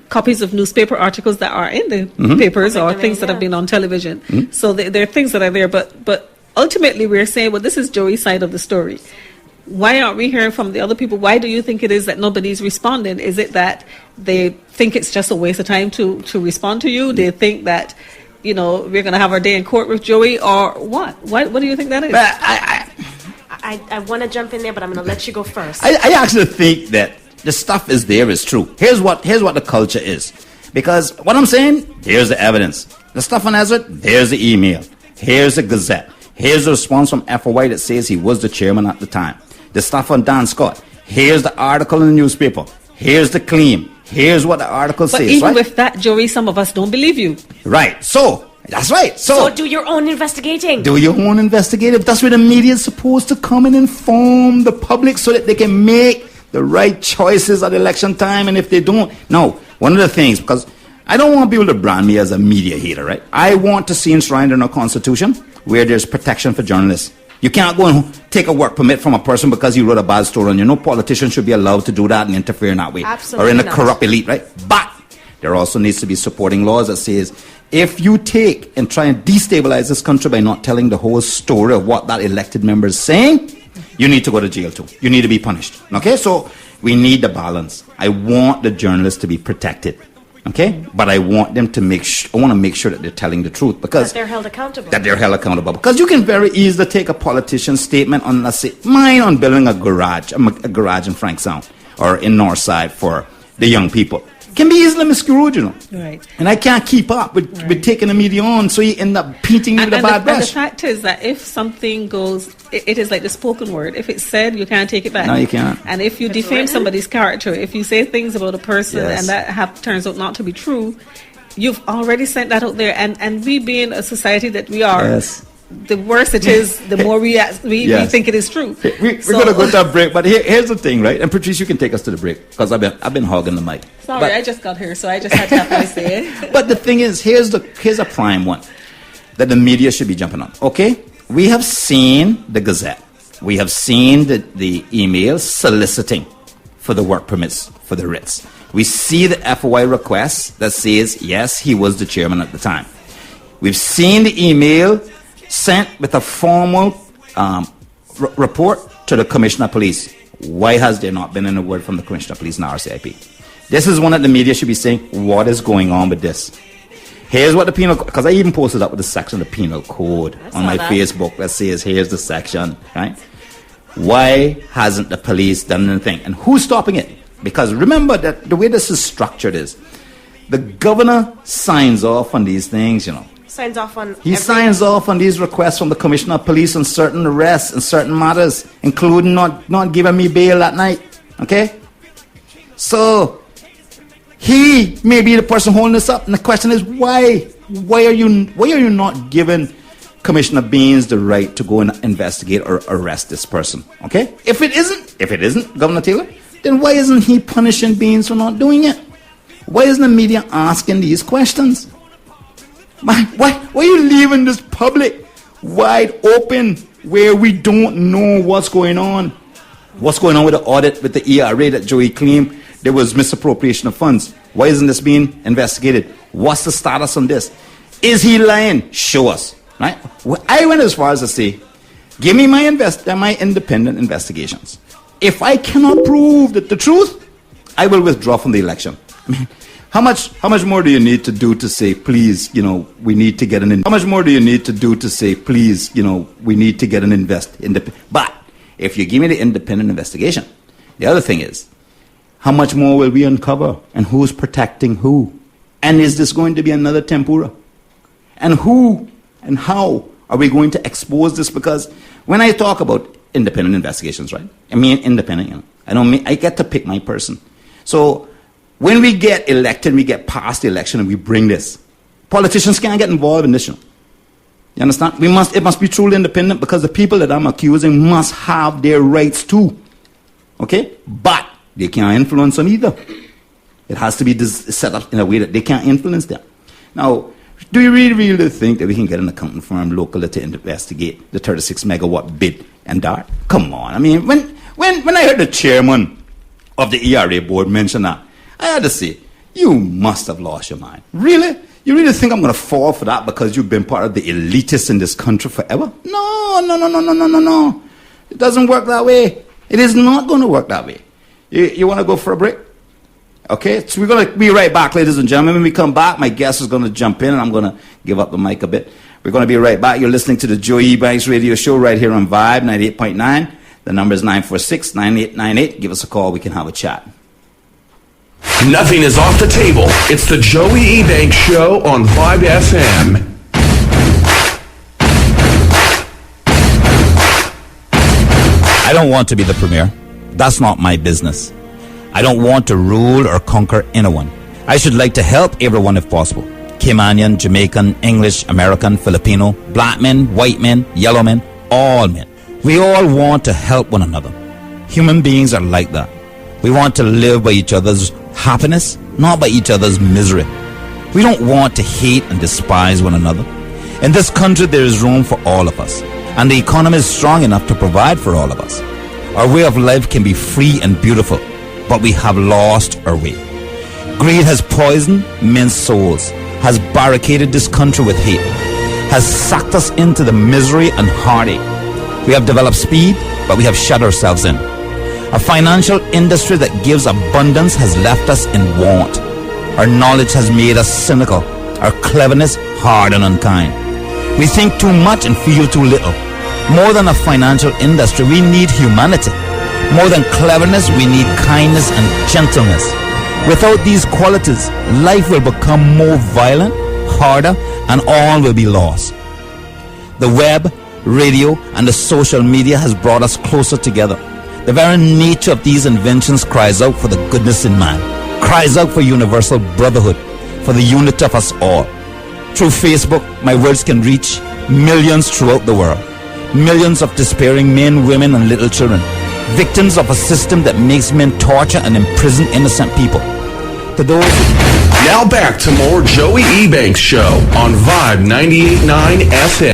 copies of newspaper articles that are in the papers or things that have been on television. So there are things that are there, but ultimately we're saying, well, this is Joey's side of the story. Why aren't we hearing from the other people? Why do you think it is that nobody's responding? Is it that they think it's just a waste of time to respond to you? They think that we're going to have our day in court with Joey, or what? What do you think that is? I want to jump in there, but I'm going to let you go first. I actually think that the stuff is true. Here's what the culture is. Because what I'm saying, here's the evidence. The stuff on Ezra, there's the email. Here's the Gazette. Here's the response from FOI that says he was the chairman at the time. The stuff on Dan Scott. Here's the article in the newspaper. Here's the claim. Here's what the article But says. even right? with that, Joey, some of us don't believe you. Right. So, that's right. So do your own investigating. Do your own investigative. That's where the media is supposed to come and inform the public so that they can make the right choices at election time. And if they don't, no. One of the things, because I don't want people to brand me as a media hater, right? I want to see enshrined in our Constitution where there's protection for journalists. You can't go and take a work permit from a person because he wrote a bad story on you. No politician should be allowed to do that and interfere in that way. Absolutely or in a not. corrupt elite, right? But there also needs to be supporting laws that says if you take and try and destabilize this country by not telling the whole story of what that elected member is saying, you need to go to jail too. You need to be punished. Okay? So we need the balance. I want the journalists to be protected. Okay? But I want them to I want to make sure that they're telling the truth because That they're held accountable. that they're held accountable. Because you can very easily take a politician's statement on, let's say, mine on building a garage in Franksound or in Northside for the young people. Can be easily miscued, you know. Right. And I can't keep up with taking the media on, so you end up painting me with a bad brush. And the fact is that if something goes, it is like the spoken word. If it's said, you can't take it back. No, you can't. And if you defame somebody's character, if you say things about a person Yes. and that turns out not to be true, you've already sent that out there. And we being a society that we are, Yes. the worse it is, the more we Yes. think it is true. We're going to go to a break, but here's the thing, right? And Patrice, you can take us to the break because I've been hogging the mic. Sorry, But- I just got here, so I just had to have my say. But the thing is, here's a prime one that the media should be jumping on. Okay, we have seen the Gazette, we have seen the emails soliciting for the work permits for the writs. We see the FOI request that says yes, he was the chairman at the time. We've seen the email sent with a formal report to the Commissioner of Police. Why has there not been any word from the Commissioner of Police and RCIP? This is one that the media should be saying, what is going on with this? Here's what the penal, because I even posted up with the section of the penal code on my Facebook that says, here's the section, right? Why hasn't the police done anything? And who's stopping it? Because remember that the way this is structured is, the governor signs off on these things, you know. Signs off on Signs off on these requests from the Commissioner of Police on certain arrests and certain matters, including not giving me bail that night. Okay? So, he may be the person holding this up, and the question is why? Why are you not giving Commissioner Beans the right to go and investigate or arrest this person? Okay? If it isn't Governor Taylor, then why isn't he punishing Beans for not doing it? Why isn't the media asking these questions? Why are you leaving this public wide open where we don't know what's going on? What's going on with the audit with the ERA that Joey claimed there was misappropriation of funds? Why isn't this being investigated? What's the status on this? Is he lying? Show us. Right? I went as far as to say, give me my independent investigations. If I cannot prove that the truth, I will withdraw from the election. I mean, how much more do you need to do to say, please, you know, we need to get how much more do you need to do to say, please, you know, we need to get but if you give me the independent investigation, the other thing is, how much more will we uncover? And who's protecting who? And is this going to be another tempura? And who and how are we going to expose this? Because when I talk about independent investigations, right? I mean independent, you know. I get to pick my person. So when we get elected, we get past the election and we bring this. Politicians can't get involved in this, you know. You understand? It must be truly independent because the people that I'm accusing must have their rights too. Okay? But they can't influence them either. It has to be set up in a way that they can't influence them. Now, do you really think that we can get an accounting firm locally to investigate the 36 megawatt bid and DART? Come on. I mean, when I heard the chairman of the ERA board mention that, I had to say, you must have lost your mind. Really? You really think I'm going to fall for that because you've been part of the elitists in this country forever? No. It doesn't work that way. It is not going to work that way. You want to go for a break? Okay, so we're going to be right back, ladies and gentlemen. When we come back, my guest is going to jump in, and I'm going to give up the mic a bit. We're going to be right back. You're listening to the Joey Ebanks radio show right here on Vibe 98.9. The number is 946-9898. Give us a call. We can have a chat. Nothing is off the table. It's the Joey Ebanks Show on Vibe FM. I don't want to be the premier. That's not my business. I don't want to rule or conquer anyone. I should like to help everyone if possible. Caymanian, Jamaican, English, American, Filipino, black men, white men, yellow men, all men. We all want to help one another. Human beings are like that. We want to live by each other's happiness, not by each other's misery. We don't want to hate and despise one another. In this country, there is room for all of us, and the economy is strong enough to provide for all of us. Our way of life can be free and beautiful, but we have lost our way. Greed has poisoned men's souls, has barricaded this country with hate, has sucked us into the misery and heartache. We have developed speed, but we have shut ourselves in. A financial industry that gives abundance has left us in want. Our knowledge has made us cynical, our cleverness hard and unkind. We think too much and feel too little. More than a financial industry, we need humanity. More than cleverness, we need kindness and gentleness. Without these qualities, life will become more violent, harder, and all will be lost. The web, radio, and the social media has brought us closer together. The very nature of these inventions cries out for the goodness in man, cries out for universal brotherhood, for the unity of us all. Through Facebook, my words can reach millions throughout the world. Millions of despairing men, women, and little children, victims of a system that makes men torture and imprison innocent people. To those... Now back to more Joey Ebanks Show on Vibe 98.9 FM.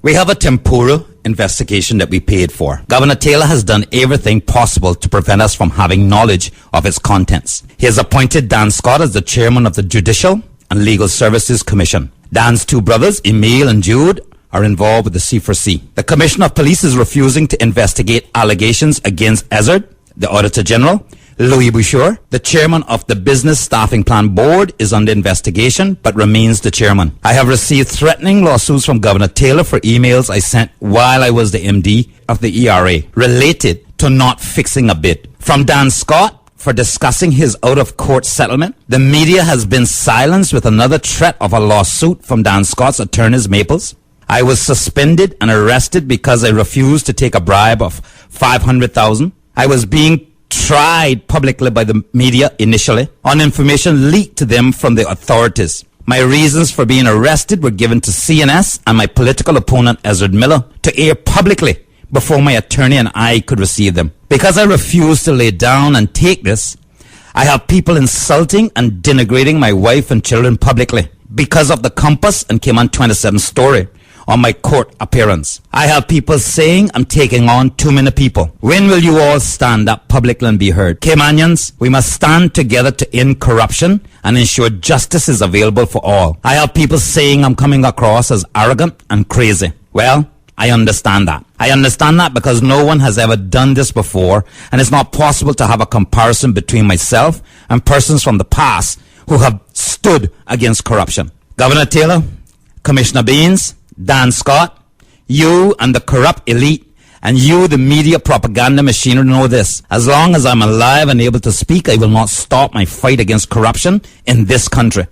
We have a temporal investigation that we paid for. Governor Taylor has done everything possible to prevent us from having knowledge of its contents. He has appointed Dan Scott as the chairman of the Judicial and Legal Services Commission. Dan's two brothers, Emil and Jude, are involved with the C4C. The Commissioner of Police is refusing to investigate allegations against Ezard, the Auditor General. Louis Boucher, the chairman of the Business Staffing Plan Board, is under investigation but remains the chairman. I have received threatening lawsuits from Governor Taylor for emails I sent while I was the MD of the ERA related to not fixing a bid. From Dan Scott for discussing his out-of-court settlement. The media has been silenced with another threat of a lawsuit from Dan Scott's attorneys, Maples. I was suspended and arrested because I refused to take a bribe of $500,000. I was being tried publicly by the media initially on information leaked to them from the authorities. My reasons for being arrested were given to CNS and my political opponent Ezard Miller to air publicly before my attorney and I could receive them. Because I refused to lay down and take this, I have people insulting and denigrating my wife and children publicly because of the Compass and Cayman 27 story on my court appearance. I have people saying I'm taking on too many people. When will you all stand up publicly and be heard? Caymanians, we must stand together to end corruption and ensure justice is available for all. I have people saying I'm coming across as arrogant and crazy. Well, I understand that. I understand that because no one has ever done this before, and it's not possible to have a comparison between myself and persons from the past who have stood against corruption. Governor Taylor, Commissioner Beans, Dan Scott, you and the corrupt elite, and you, the media propaganda machinery, know this. As long as I'm alive and able to speak, I will not stop my fight against corruption in this country.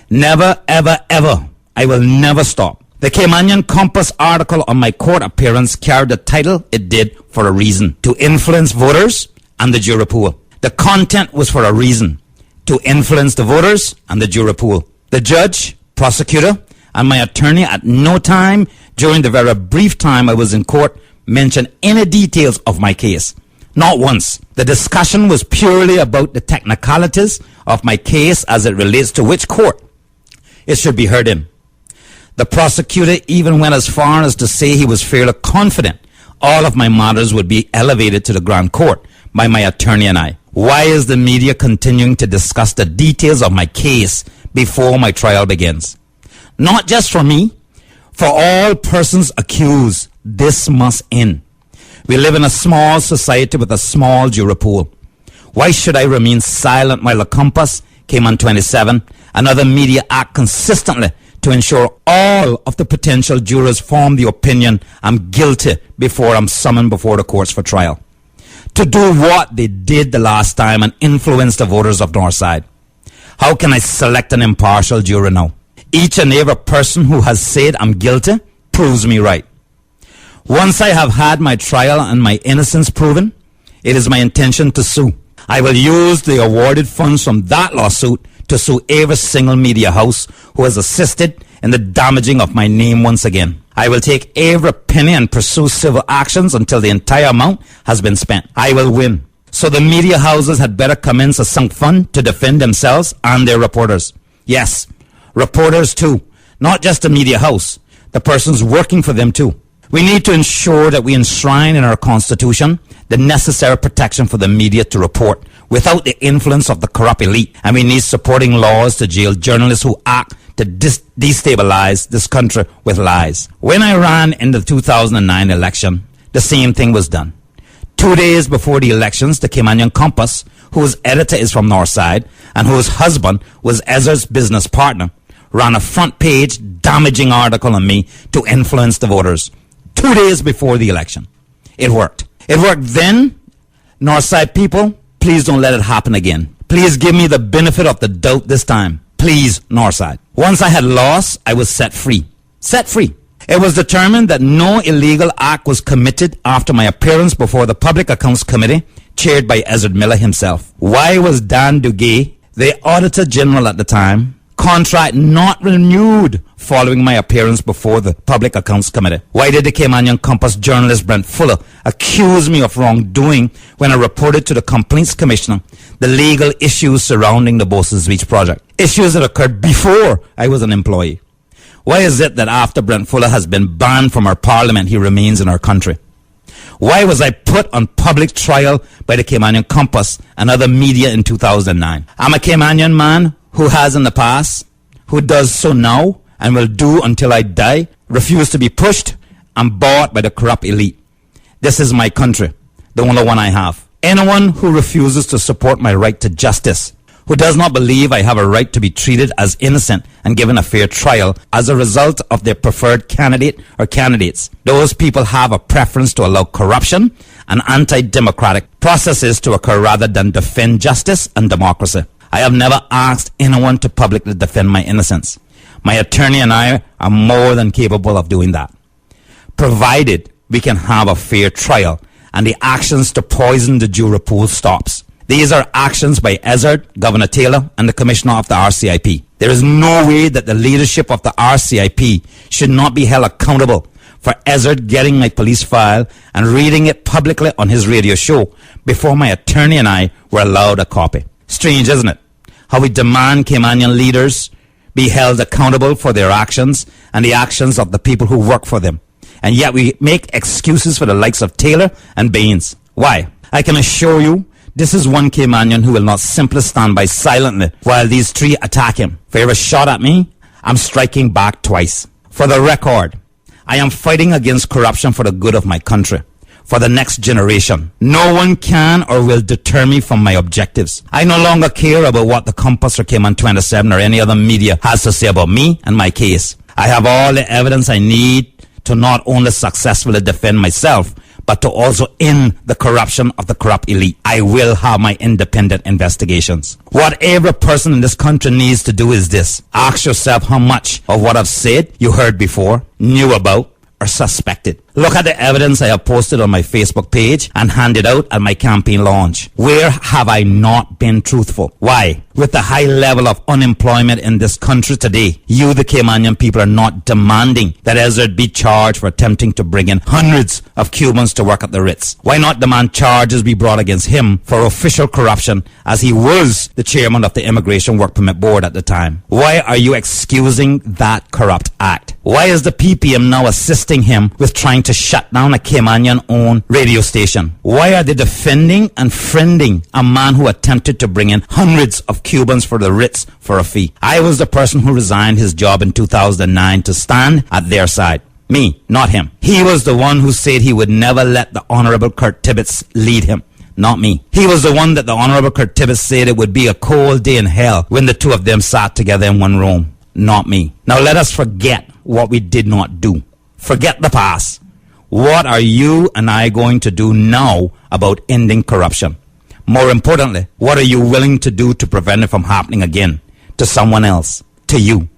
Never, ever, ever. I will never stop. The Caymanian Compass article on my court appearance carried the title it did for a reason: to influence voters and the jury pool. The content was for a reason: to influence the voters and the jury pool. The judge, prosecutor, and my attorney at no time during the very brief time I was in court mentioned any details of my case. Not once. The discussion was purely about the technicalities of my case as it relates to which court it should be heard in. The prosecutor even went as far as to say he was fairly confident all of my matters would be elevated to the Grand Court by my attorney and I. Why is the media continuing to discuss the details of my case before my trial begins? Not just for me, for all persons accused. This must end. We live in a small society with a small jury pool. Why should I remain silent while the Compass, Cayman 27, and other media act consistently to ensure all of the potential jurors form the opinion I'm guilty before I'm summoned before the courts for trial? To do what they did the last time and influence the voters of Northside. How can I select an impartial jury now? Each and every person who has said I'm guilty proves me right. Once I have had my trial and my innocence proven, it is my intention to sue. I will use the awarded funds from that lawsuit to sue every single media house who has assisted in the damaging of my name once again. I will take every penny and pursue civil actions until the entire amount has been spent. I will win. So the media houses had better commence a sunk fund to defend themselves and their reporters. Yes, reporters too. Not just the media house. The persons working for them too. We need to ensure that we enshrine in our Constitution the necessary protection for the media to report without the influence of the corrupt elite. And we need supporting laws to jail journalists who act to destabilize this country with lies. When I ran in the 2009 election, the same thing was done. 2 days before the elections, the Caymanian Compass, whose editor is from Northside and whose husband was Ezra's business partner, ran a front page damaging article on me to influence the voters. 2 days before the election. It worked. It worked then. Northside people, please don't let it happen again. Please give me the benefit of the doubt this time. Please, Northside. Once I had lost, I was set free. Set free. It was determined that no illegal act was committed after my appearance before the Public Accounts Committee, chaired by Ezra Miller himself. Why was Dan Duguay, the Auditor General at the time, contract not renewed following my appearance before the Public Accounts Committee? Why did the Caymanian Compass journalist Brent Fuller accuse me of wrongdoing when I reported to the Complaints Commissioner the legal issues surrounding the Bosses Beach project? Issues that occurred before I was an employee. Why is it that after Brent Fuller has been banned from our parliament, he remains in our country? Why was I put on public trial by the Caymanian Compass and other media in 2009? I'm a Caymanian man who has in the past, who does so now, and will do until I die, refuse to be pushed and bought by the corrupt elite. This is my country, the only one I have. Anyone who refuses to support my right to justice, who does not believe I have a right to be treated as innocent and given a fair trial as a result of their preferred candidate or candidates, those people have a preference to allow corruption and anti-democratic processes to occur rather than defend justice and democracy. I have never asked anyone to publicly defend my innocence. My attorney and I are more than capable of doing that, provided we can have a fair trial and the actions to poison the jury pool stops. These are actions by Ezra, Governor Taylor, and the Commissioner of the RCIP. There is no way that the leadership of the RCIP should not be held accountable for Ezra getting my police file and reading it publicly on his radio show before my attorney and I were allowed a copy. Strange, isn't it? How we demand Caymanian leaders be held accountable for their actions and the actions of the people who work for them. And yet we make excuses for the likes of Taylor and Baines. Why? I can assure you, this is one Caymanian who will not simply stand by silently while these three attack him. For every shot at me, I'm striking back twice. For the record, I am fighting against corruption for the good of my country, for the next generation. No one can or will deter me from my objectives. I no longer care about what the Compass or Cayman 27 or any other media has to say about me and my case. I have all the evidence I need to not only successfully defend myself, but to also end the corruption of the corrupt elite. I will have my independent investigations. What every person in this country needs to do is this. Ask yourself how much of what I've said you heard before, knew about, or suspected. Look at the evidence I have posted on my Facebook page and handed out at my campaign launch. Where have I not been truthful? Why? With the high level of unemployment in this country today, you, the Caymanian people, are not demanding that Ezra be charged for attempting to bring in hundreds of Cubans to work at the Ritz. Why not demand charges be brought against him for official corruption, as he was the chairman of the Immigration Work Permit Board at the time? Why are you excusing that corrupt act? Why is the PPM now assisting him with trying to shut down a Caymanian-owned radio station? Why are they defending and friending a man who attempted to bring in hundreds of Cubans for the Ritz for a fee? I was the person who resigned his job in 2009 to stand at their side. Me, not him. He was the one who said he would never let the Honorable Kurt Tibbetts lead him. Not me. He was the one that the Honorable Kurt Tibbetts said it would be a cold day in hell when the two of them sat together in one room. Not me. Now let us forget what we did not do. Forget the past. What are you and I going to do now about ending corruption? More importantly, what are you willing to do to prevent it from happening again? To someone else? To you?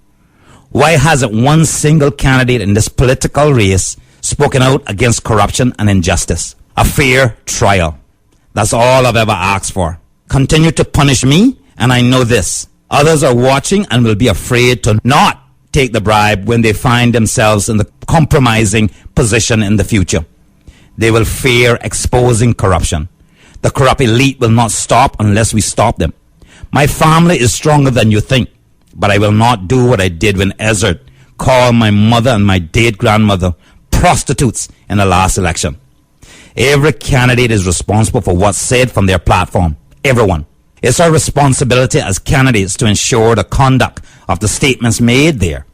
Why hasn't one single candidate in this political race spoken out against corruption and injustice. A fair trial. That's all I've ever asked for. Continue to punish me, and I know this. Others are watching and will be afraid to not take the bribe when they find themselves in the compromising position in the future. They will fear exposing corruption. The corrupt elite will not stop unless we stop them. My family is stronger than you think, but I will not do what I did when Ezra called my mother and my dead grandmother prostitutes in the last election. Every candidate is responsible for what's said from their platform. Everyone. It's our responsibility as candidates to ensure the conduct of the statements made there.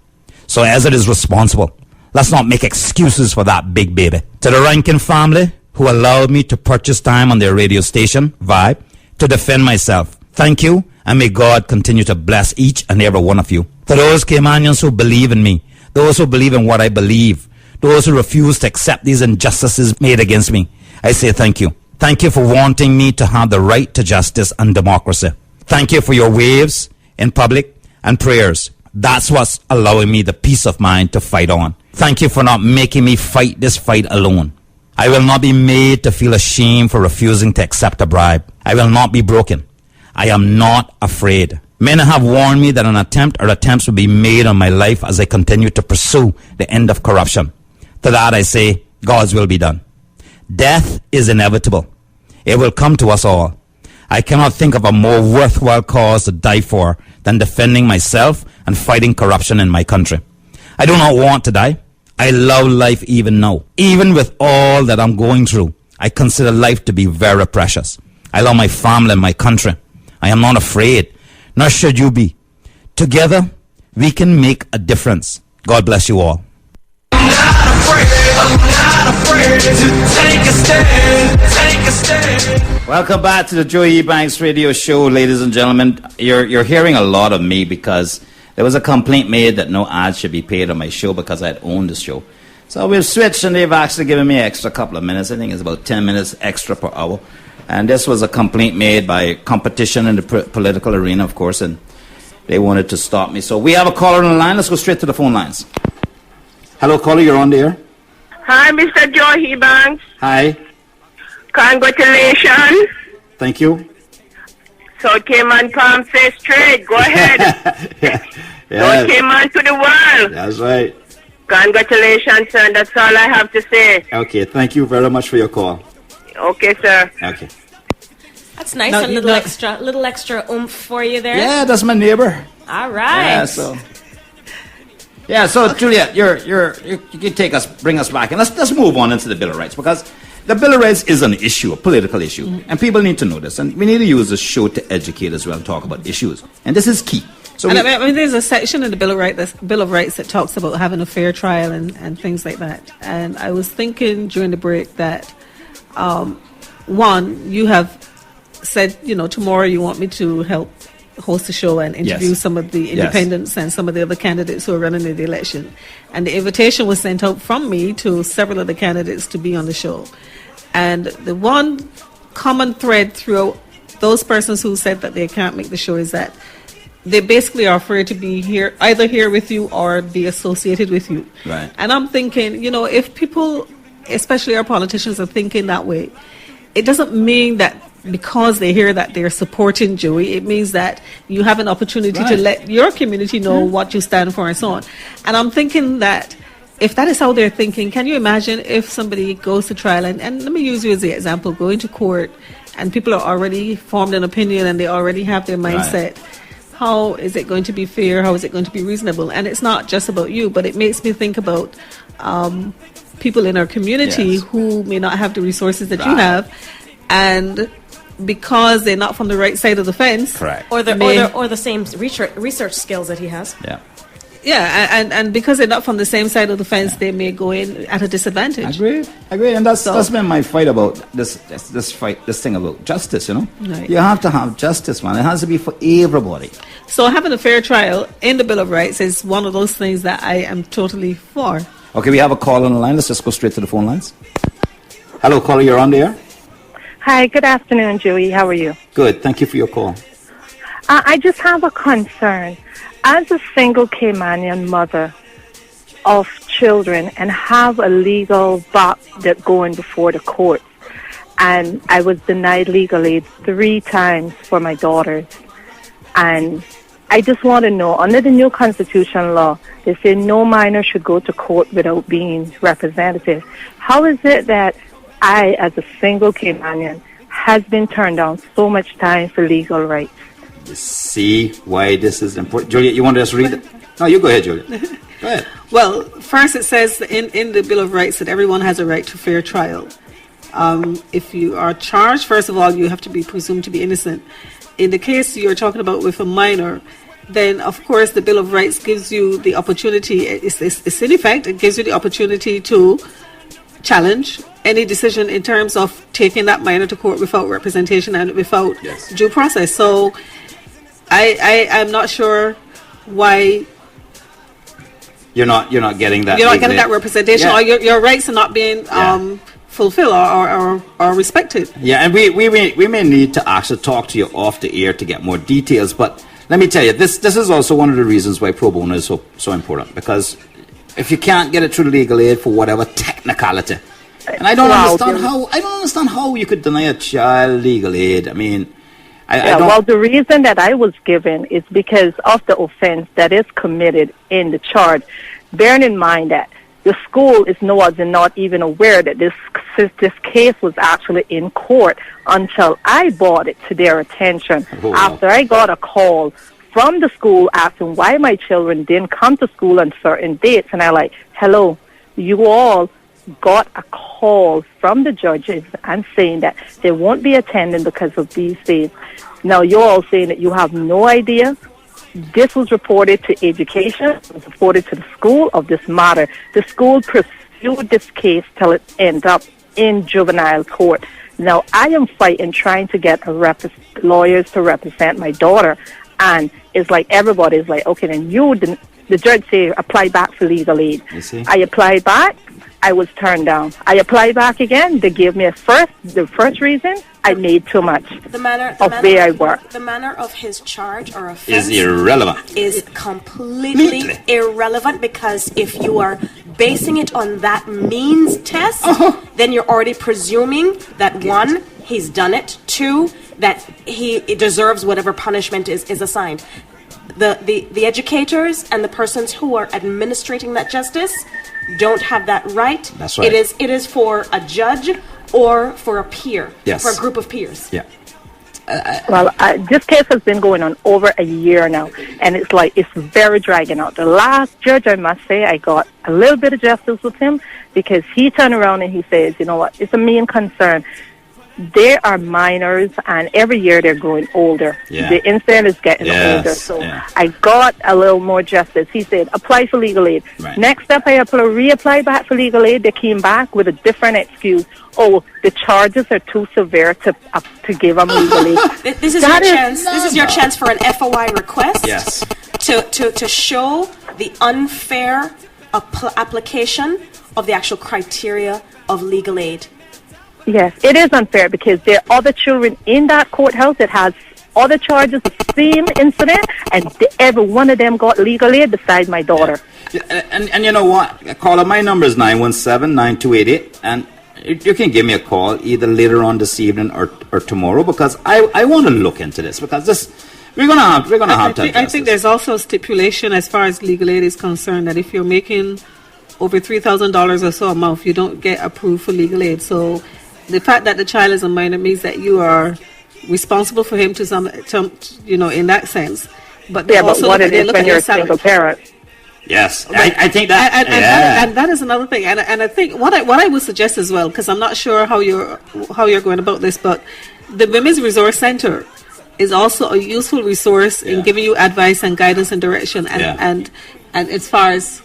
So Ezra is responsible. Let's not make excuses for that big baby. To the Rankin family, who allowed me to purchase time on their radio station, Vibe, to defend myself, thank you, and may God continue to bless each and every one of you. To those Caymanians who believe in me, those who believe in what I believe, those who refuse to accept these injustices made against me, I say thank you. Thank you for wanting me to have the right to justice and democracy. Thank you for your waves in public and prayers. That's what's allowing me the peace of mind to fight on. Thank you for not making me fight this fight alone. I will not be made to feel ashamed for refusing to accept a bribe. I will not be broken. I am not afraid. Many have warned me that an attempt or attempts will be made on my life as I continue to pursue the end of corruption. To that I say, God's will be done. Death is inevitable. It will come to us all. I cannot think of a more worthwhile cause to die for than defending myself and fighting corruption in my country. I do not want to die. I love life even now. Even with all that I'm going through, I consider life to be very precious. I love my family and my country. I am not afraid, nor should you be. Together, we can make a difference. God bless you all. Welcome back to the Joey Ebanks radio show, ladies and gentlemen. You're hearing a lot of me because there was a complaint made that no ads should be paid on my show because I'd owned the show. So we've switched, and they've actually given me an extra couple of minutes. I think it's about 10 minutes extra per hour. And this was a complaint made by competition in the political arena, of course, and they wanted to stop me. So we have a caller on the line. Let's go straight to the phone lines. Hello, caller, you're on the air. Hi, Mr. Joe Ebanks. Hi. Congratulations. Thank you. So Cayman Palm says straight. Go ahead. Yeah. So Cayman to the world. That's right. Congratulations, sir. That's all I have to say. Okay, thank you very much for your call. Okay, sir. Okay. That's nice. No, A little extra oomph for you there. Yeah, that's my neighbor. All right. Yeah, so Juliet, you can bring us back, and let's move on into the Bill of Rights, because the Bill of Rights is an issue, a political issue, and people need to know this, and we need to use this show to educate as well and talk about issues, and this is key. So I mean, there's a section in the Bill of Rights that talks about having a fair trial and things like that. And I was thinking during the break that, one, you have said, tomorrow you want me to help host a show and interview some of the independents and some of the other candidates who are running in the election. And the invitation was sent out from me to several of the candidates to be on the show. And the one common thread throughout those persons who said that they can't make the show is that they basically are afraid to be here, either here with you or be associated with you. Right. And I'm thinking, if people, especially our politicians, are thinking that way, it doesn't mean that because they hear that they're supporting Joey, it means that you have an opportunity to let your community know what you stand for and so on. And I'm thinking that if that is how they're thinking, can you imagine if somebody goes to trial, and let me use you as the example, going to court, and people are already formed an opinion and they already have their mindset. How is it going to be fair? How is it going to be reasonable? And it's not just about you, but it makes me think about people in our community who may not have the resources that you have, and because they're not from the right side of the fence, correct, or the same research skills that he has. And because they're not from the same side of the fence, they may go in at a disadvantage. Agree, and that's been my fight about this thing about justice. Right. You have to have justice, man. It has to be for everybody. So having a fair trial in the Bill of Rights is one of those things that I am totally for. Okay, we have a call on the line. Let's just go straight to the phone lines. Hello, caller, you're on the air. Hi, good afternoon, Joey. How are you? Good, thank you for your call. I just have a concern. As a single Caymanian mother of children and have a legal box that going before the court. And I was denied legal aid 3 times for my daughters. And I just want to know, under the new constitution law, they say no minor should go to court without being representative. How is it that I, as a single Caymanian, has been turned down so much time for legal rights? You see why this is important. Juliet, you want to just read it? No, you go ahead, Juliet. Go ahead. Well, first it says in the Bill of Rights that everyone has a right to fair trial. If you are charged, first of all, you have to be presumed to be innocent. In the case you're talking about with a minor, then of course the Bill of Rights gives you the opportunity, it's in effect, it gives you the opportunity to challenge any decision in terms of taking that minor to court without representation and without due process. So I'm not sure why you're not getting that. You're not getting that representation, or your rights are not being fulfilled or respected. Yeah, and we may need to actually talk to you off the air to get more details. But let me tell you, this is also one of the reasons why pro bono is so important, because if you can't get it through legal aid for whatever technicality, and I don't understand how you could deny a child legal aid. I mean, well, the reason that I was given is because of the offense that is committed in the charge. Bearing in mind that the school is not even aware that this case was actually in court until I brought it to their attention. After I got a call from the school asking why my children didn't come to school on certain dates, and I like, hello, you all got a call from the judges and saying that they won't be attending because of these days. Now you're all saying that you have no idea. This was reported to education, it was reported to the school of this matter. The school pursued this case till it ended up in juvenile court. Now I am fighting, trying to get lawyers to represent my daughter, and it's like everybody's like, okay, then the judge say apply back for legal aid. I applied back, I was turned down. I applied back again, they gave me the first reason, I made too much where I work. The manner of his charge or offense is irrelevant. Is completely irrelevant, because if you are basing it on that means test, then you're already presuming that 1, he's done it, 2, that he deserves whatever punishment is assigned. The educators and the persons who are administrating that justice don't have that right. That's right. It is for a judge or for a peer, for a group of peers. Yeah. This case has been going on over a year now, and it's very dragging out. The last judge, I must say, I got a little bit of justice with him, because he turned around and he says, you know what, it's a main concern. They are minors, and every year they're growing older. Yeah. The incident is getting older. So I got a little more justice. He said, apply for legal aid. Right. Next step, I reapplied back for legal aid. They came back with a different excuse. Oh, the charges are too severe to give them legal aid. This is your chance. This is your chance for an FOI request. Yes. To show the unfair application of the actual criteria of legal aid. Yes, it is unfair, because there are other children in that courthouse that has other charges, the same incident, and every one of them got legal aid besides my daughter. Yeah. And you know what? Caller, my number is 917-9288, and you can give me a call either later on this evening or tomorrow, because I want to look into this, because we're gonna have to. I think there's also a stipulation as far as legal aid is concerned that if you're making over $3,000 or so a month, you don't get approved for legal aid. So the fact that the child is a minor means that you are responsible for him to some in that sense. But they also what it is when you're a single parent. Yes, I think that, and that is another thing. And I think what I would suggest as well, because I'm not sure how you're going about this, but the Women's Resource Center is also a useful resource in giving you advice and guidance and direction, and as far as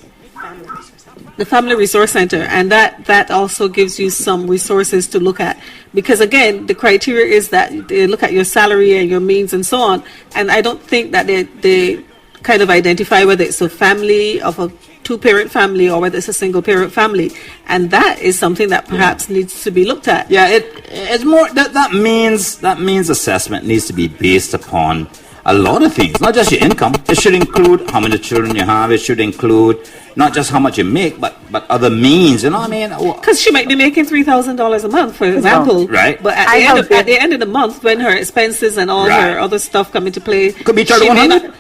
the Family Resource Center, and that also gives you some resources to look at, because again, the criteria is that they look at your salary and your means and so on, and I don't think that they kind of identify whether it's a family of a 2-parent family or whether it's a single-parent family, and that is something that perhaps needs to be looked at. Yeah, it's more that means assessment needs to be based upon a lot of things, not just your income. It should include how many children you have. It should include not just how much you make, but other means. You know what I mean? Because she might be making $3,000 a month, for example. Right. But at the end of the month, when her expenses and all her other stuff come into play, could be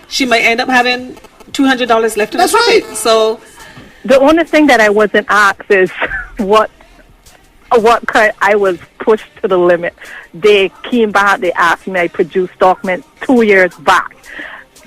she might end up having $200 left in That's her pocket. right. So the only thing that I wasn't asked is what I was pushed to the limit. They came back, they asked me, I produced documents 2 years back.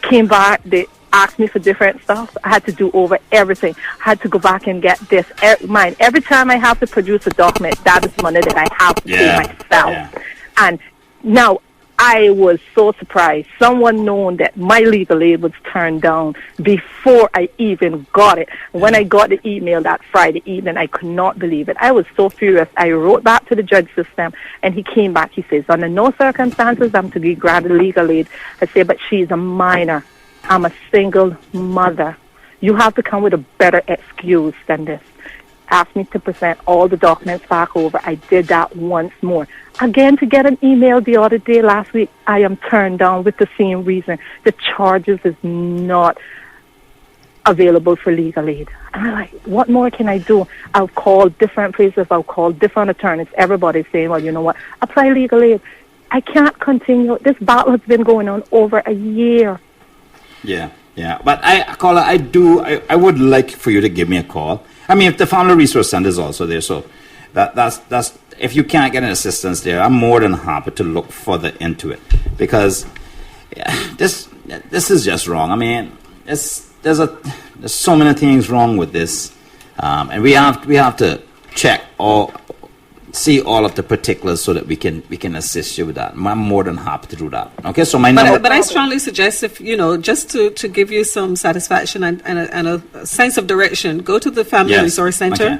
Came back, they asked me for different stuff. I had to do over everything. I had to go back and get this. Every time I have to produce a document, that is money that I have to pay myself. Yeah. And now, I was so surprised. Someone known that my legal aid was turned down before I even got it. When I got the email that Friday evening, I could not believe it. I was so furious. I wrote back to the judge system, and he came back. He says, under no circumstances I'm to be granted legal aid. I say, but she's a minor. I'm a single mother. You have to come with a better excuse than this. Asked me to present all the documents back over. I did that once more. Again, to get an email the other day last week, I am turned down with the same reason. The charges is not available for legal aid. And I'm like, what more can I do? I'll call different places. I'll call different attorneys. Everybody's saying, well, you know what? Apply legal aid. I can't continue. This battle has been going on over a year. Yeah. But I would like for you to give me a call. I mean, if the Family Resource Center is also there, so that's if you can't get an assistance there, I'm more than happy to look further into it, because this is just wrong. I mean, there's so many things wrong with this, and we have to check see all of the particulars so that we can assist you with that. I'm more than happy to do that. Okay, so but I strongly suggest, if just to give you some satisfaction and a sense of direction, go to the Family Resource Center,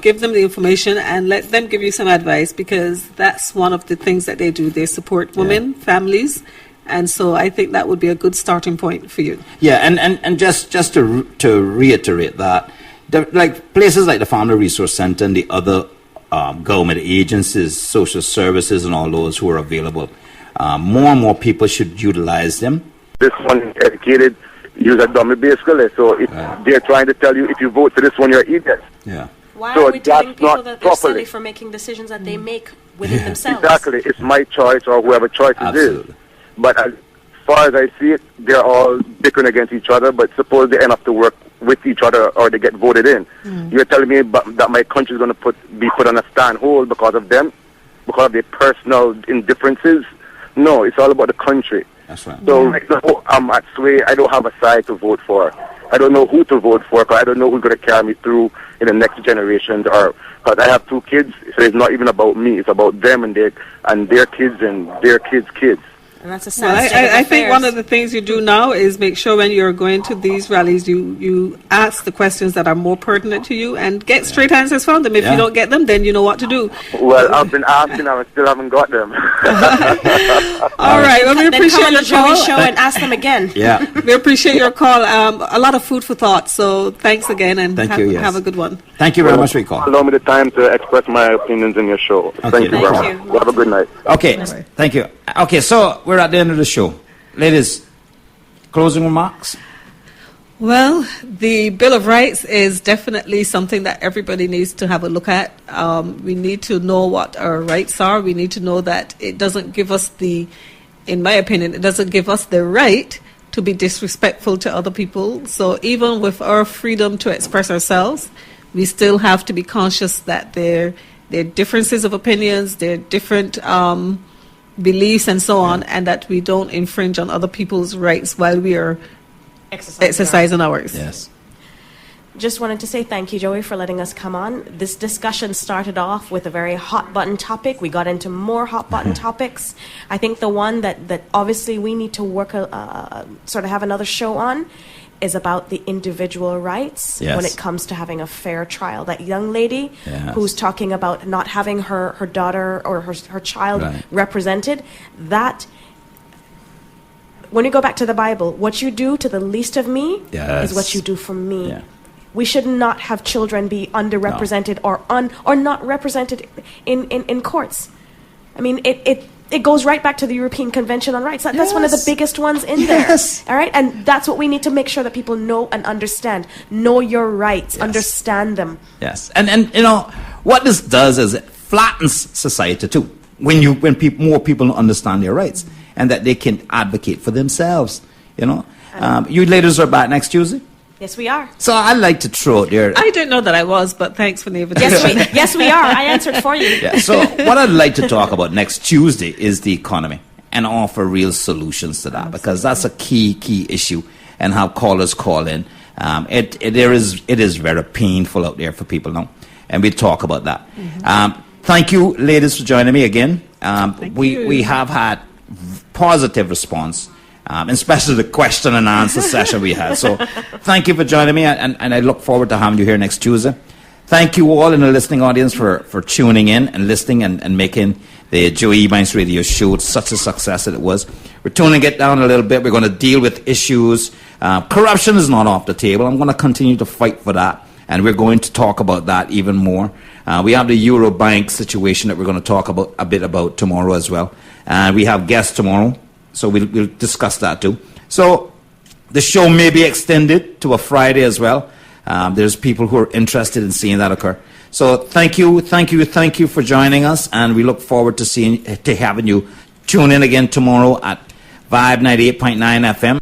give them the information, and let them give you some advice, because that's one of the things that they do. They support women, families, and so I think that would be a good starting point for you. Yeah, and just to reiterate that, like places like the Family Resource Center and the other government agencies, social services, and all those who are available, more and more people should utilize them. This one is educated, use a dummy basically. So they're trying to tell you, if you vote for this one, you're an idiot. Yeah. Why are we telling people that they're silly for making decisions that they make within themselves? Exactly. It's my choice, or whoever choice it is. But as far as I see it, they're all bickering against each other, but suppose they end up to work with each other, or they get voted in. You're telling me that my country is going to be put on a stand-hold because of them, because of their personal indifferences? No, it's all about the country. That's right. So right now, I'm at sway. I don't have a side to vote for. I don't know who to vote for, because I don't know who's going to carry me through in the next generation. Or because I have 2 kids, so it's not even about me. It's about them and their kids and their kids' kids. And that's a sad I think one of the things you do now is make sure when you're going to these rallies, you ask the questions that are more pertinent to you and get straight answers from them. If you don't get them, then you know what to do. Well, I've been asking, I still haven't got them. All right. Well, we appreciate your call. Show and ask them again. Yeah. We appreciate your call. A lot of food for thought. So thanks again, and have a good one. Thank you very much for your call. Allow me the time to express my opinions in your show. Okay. Thank you very much. Have a good night. Okay. Thank you. Okay, so we're at the end of the show. Ladies, closing remarks? Well, the Bill of Rights is definitely something that everybody needs to have a look at. We need to know what our rights are. We need to know that it doesn't give us in my opinion, it doesn't give us the right to be disrespectful to other people. So even with our freedom to express ourselves, we still have to be conscious that there are differences of opinions, there are different beliefs and so on, and that we don't infringe on other people's rights while we are exercising ours. Yes. Just wanted to say thank you, Joey, for letting us come on. This discussion started off with a very hot button topic. We got into more hot button topics. I think the one that obviously we need to work sort of have another show on is about the individual rights when it comes to having a fair trial. That young lady who's talking about not having her daughter or her child represented, that when you go back to the Bible, what you do to the least of me is what you do for me. Yeah. We should not have children be underrepresented or not represented in courts. I mean, it goes right back to the European Convention on Rights. That's one of the biggest ones in there. All right? And that's what we need to make sure that people know and understand. Know your rights. Understand them. Yes. And you know, what this does is it flattens society too. When more people understand their rights and that they can advocate for themselves, you know. You ladies are back next Tuesday? Yes, we are. So I'd like to throw it there. I didn't know that I was, but thanks for the invitation. Yes, we are. I answered for you. Yeah, so what I'd like to talk about next Tuesday is the economy and offer real solutions to that, because that's a key issue, and how callers call in. It is very painful out there for people now, and we'll talk about that. Thank you, ladies, for joining me again. We have had positive response. Especially the question and answer session we had. So thank you for joining me, and I look forward to having you here next Tuesday. Thank you all in the listening audience for tuning in and listening and making the Joey Ebanks radio show such a success that it was. We're tuning it down a little bit. We're going to deal with issues. Corruption is not off the table. I'm going to continue to fight for that, and we're going to talk about that even more. We have the Eurobank situation that we're going to talk about a bit about tomorrow as well. We have guests tomorrow. So we'll discuss that too. So the show may be extended to a Friday as well. There's people who are interested in seeing that occur. So thank you for joining us, and we look forward to having you tune in again tomorrow at Vibe 98.9 FM.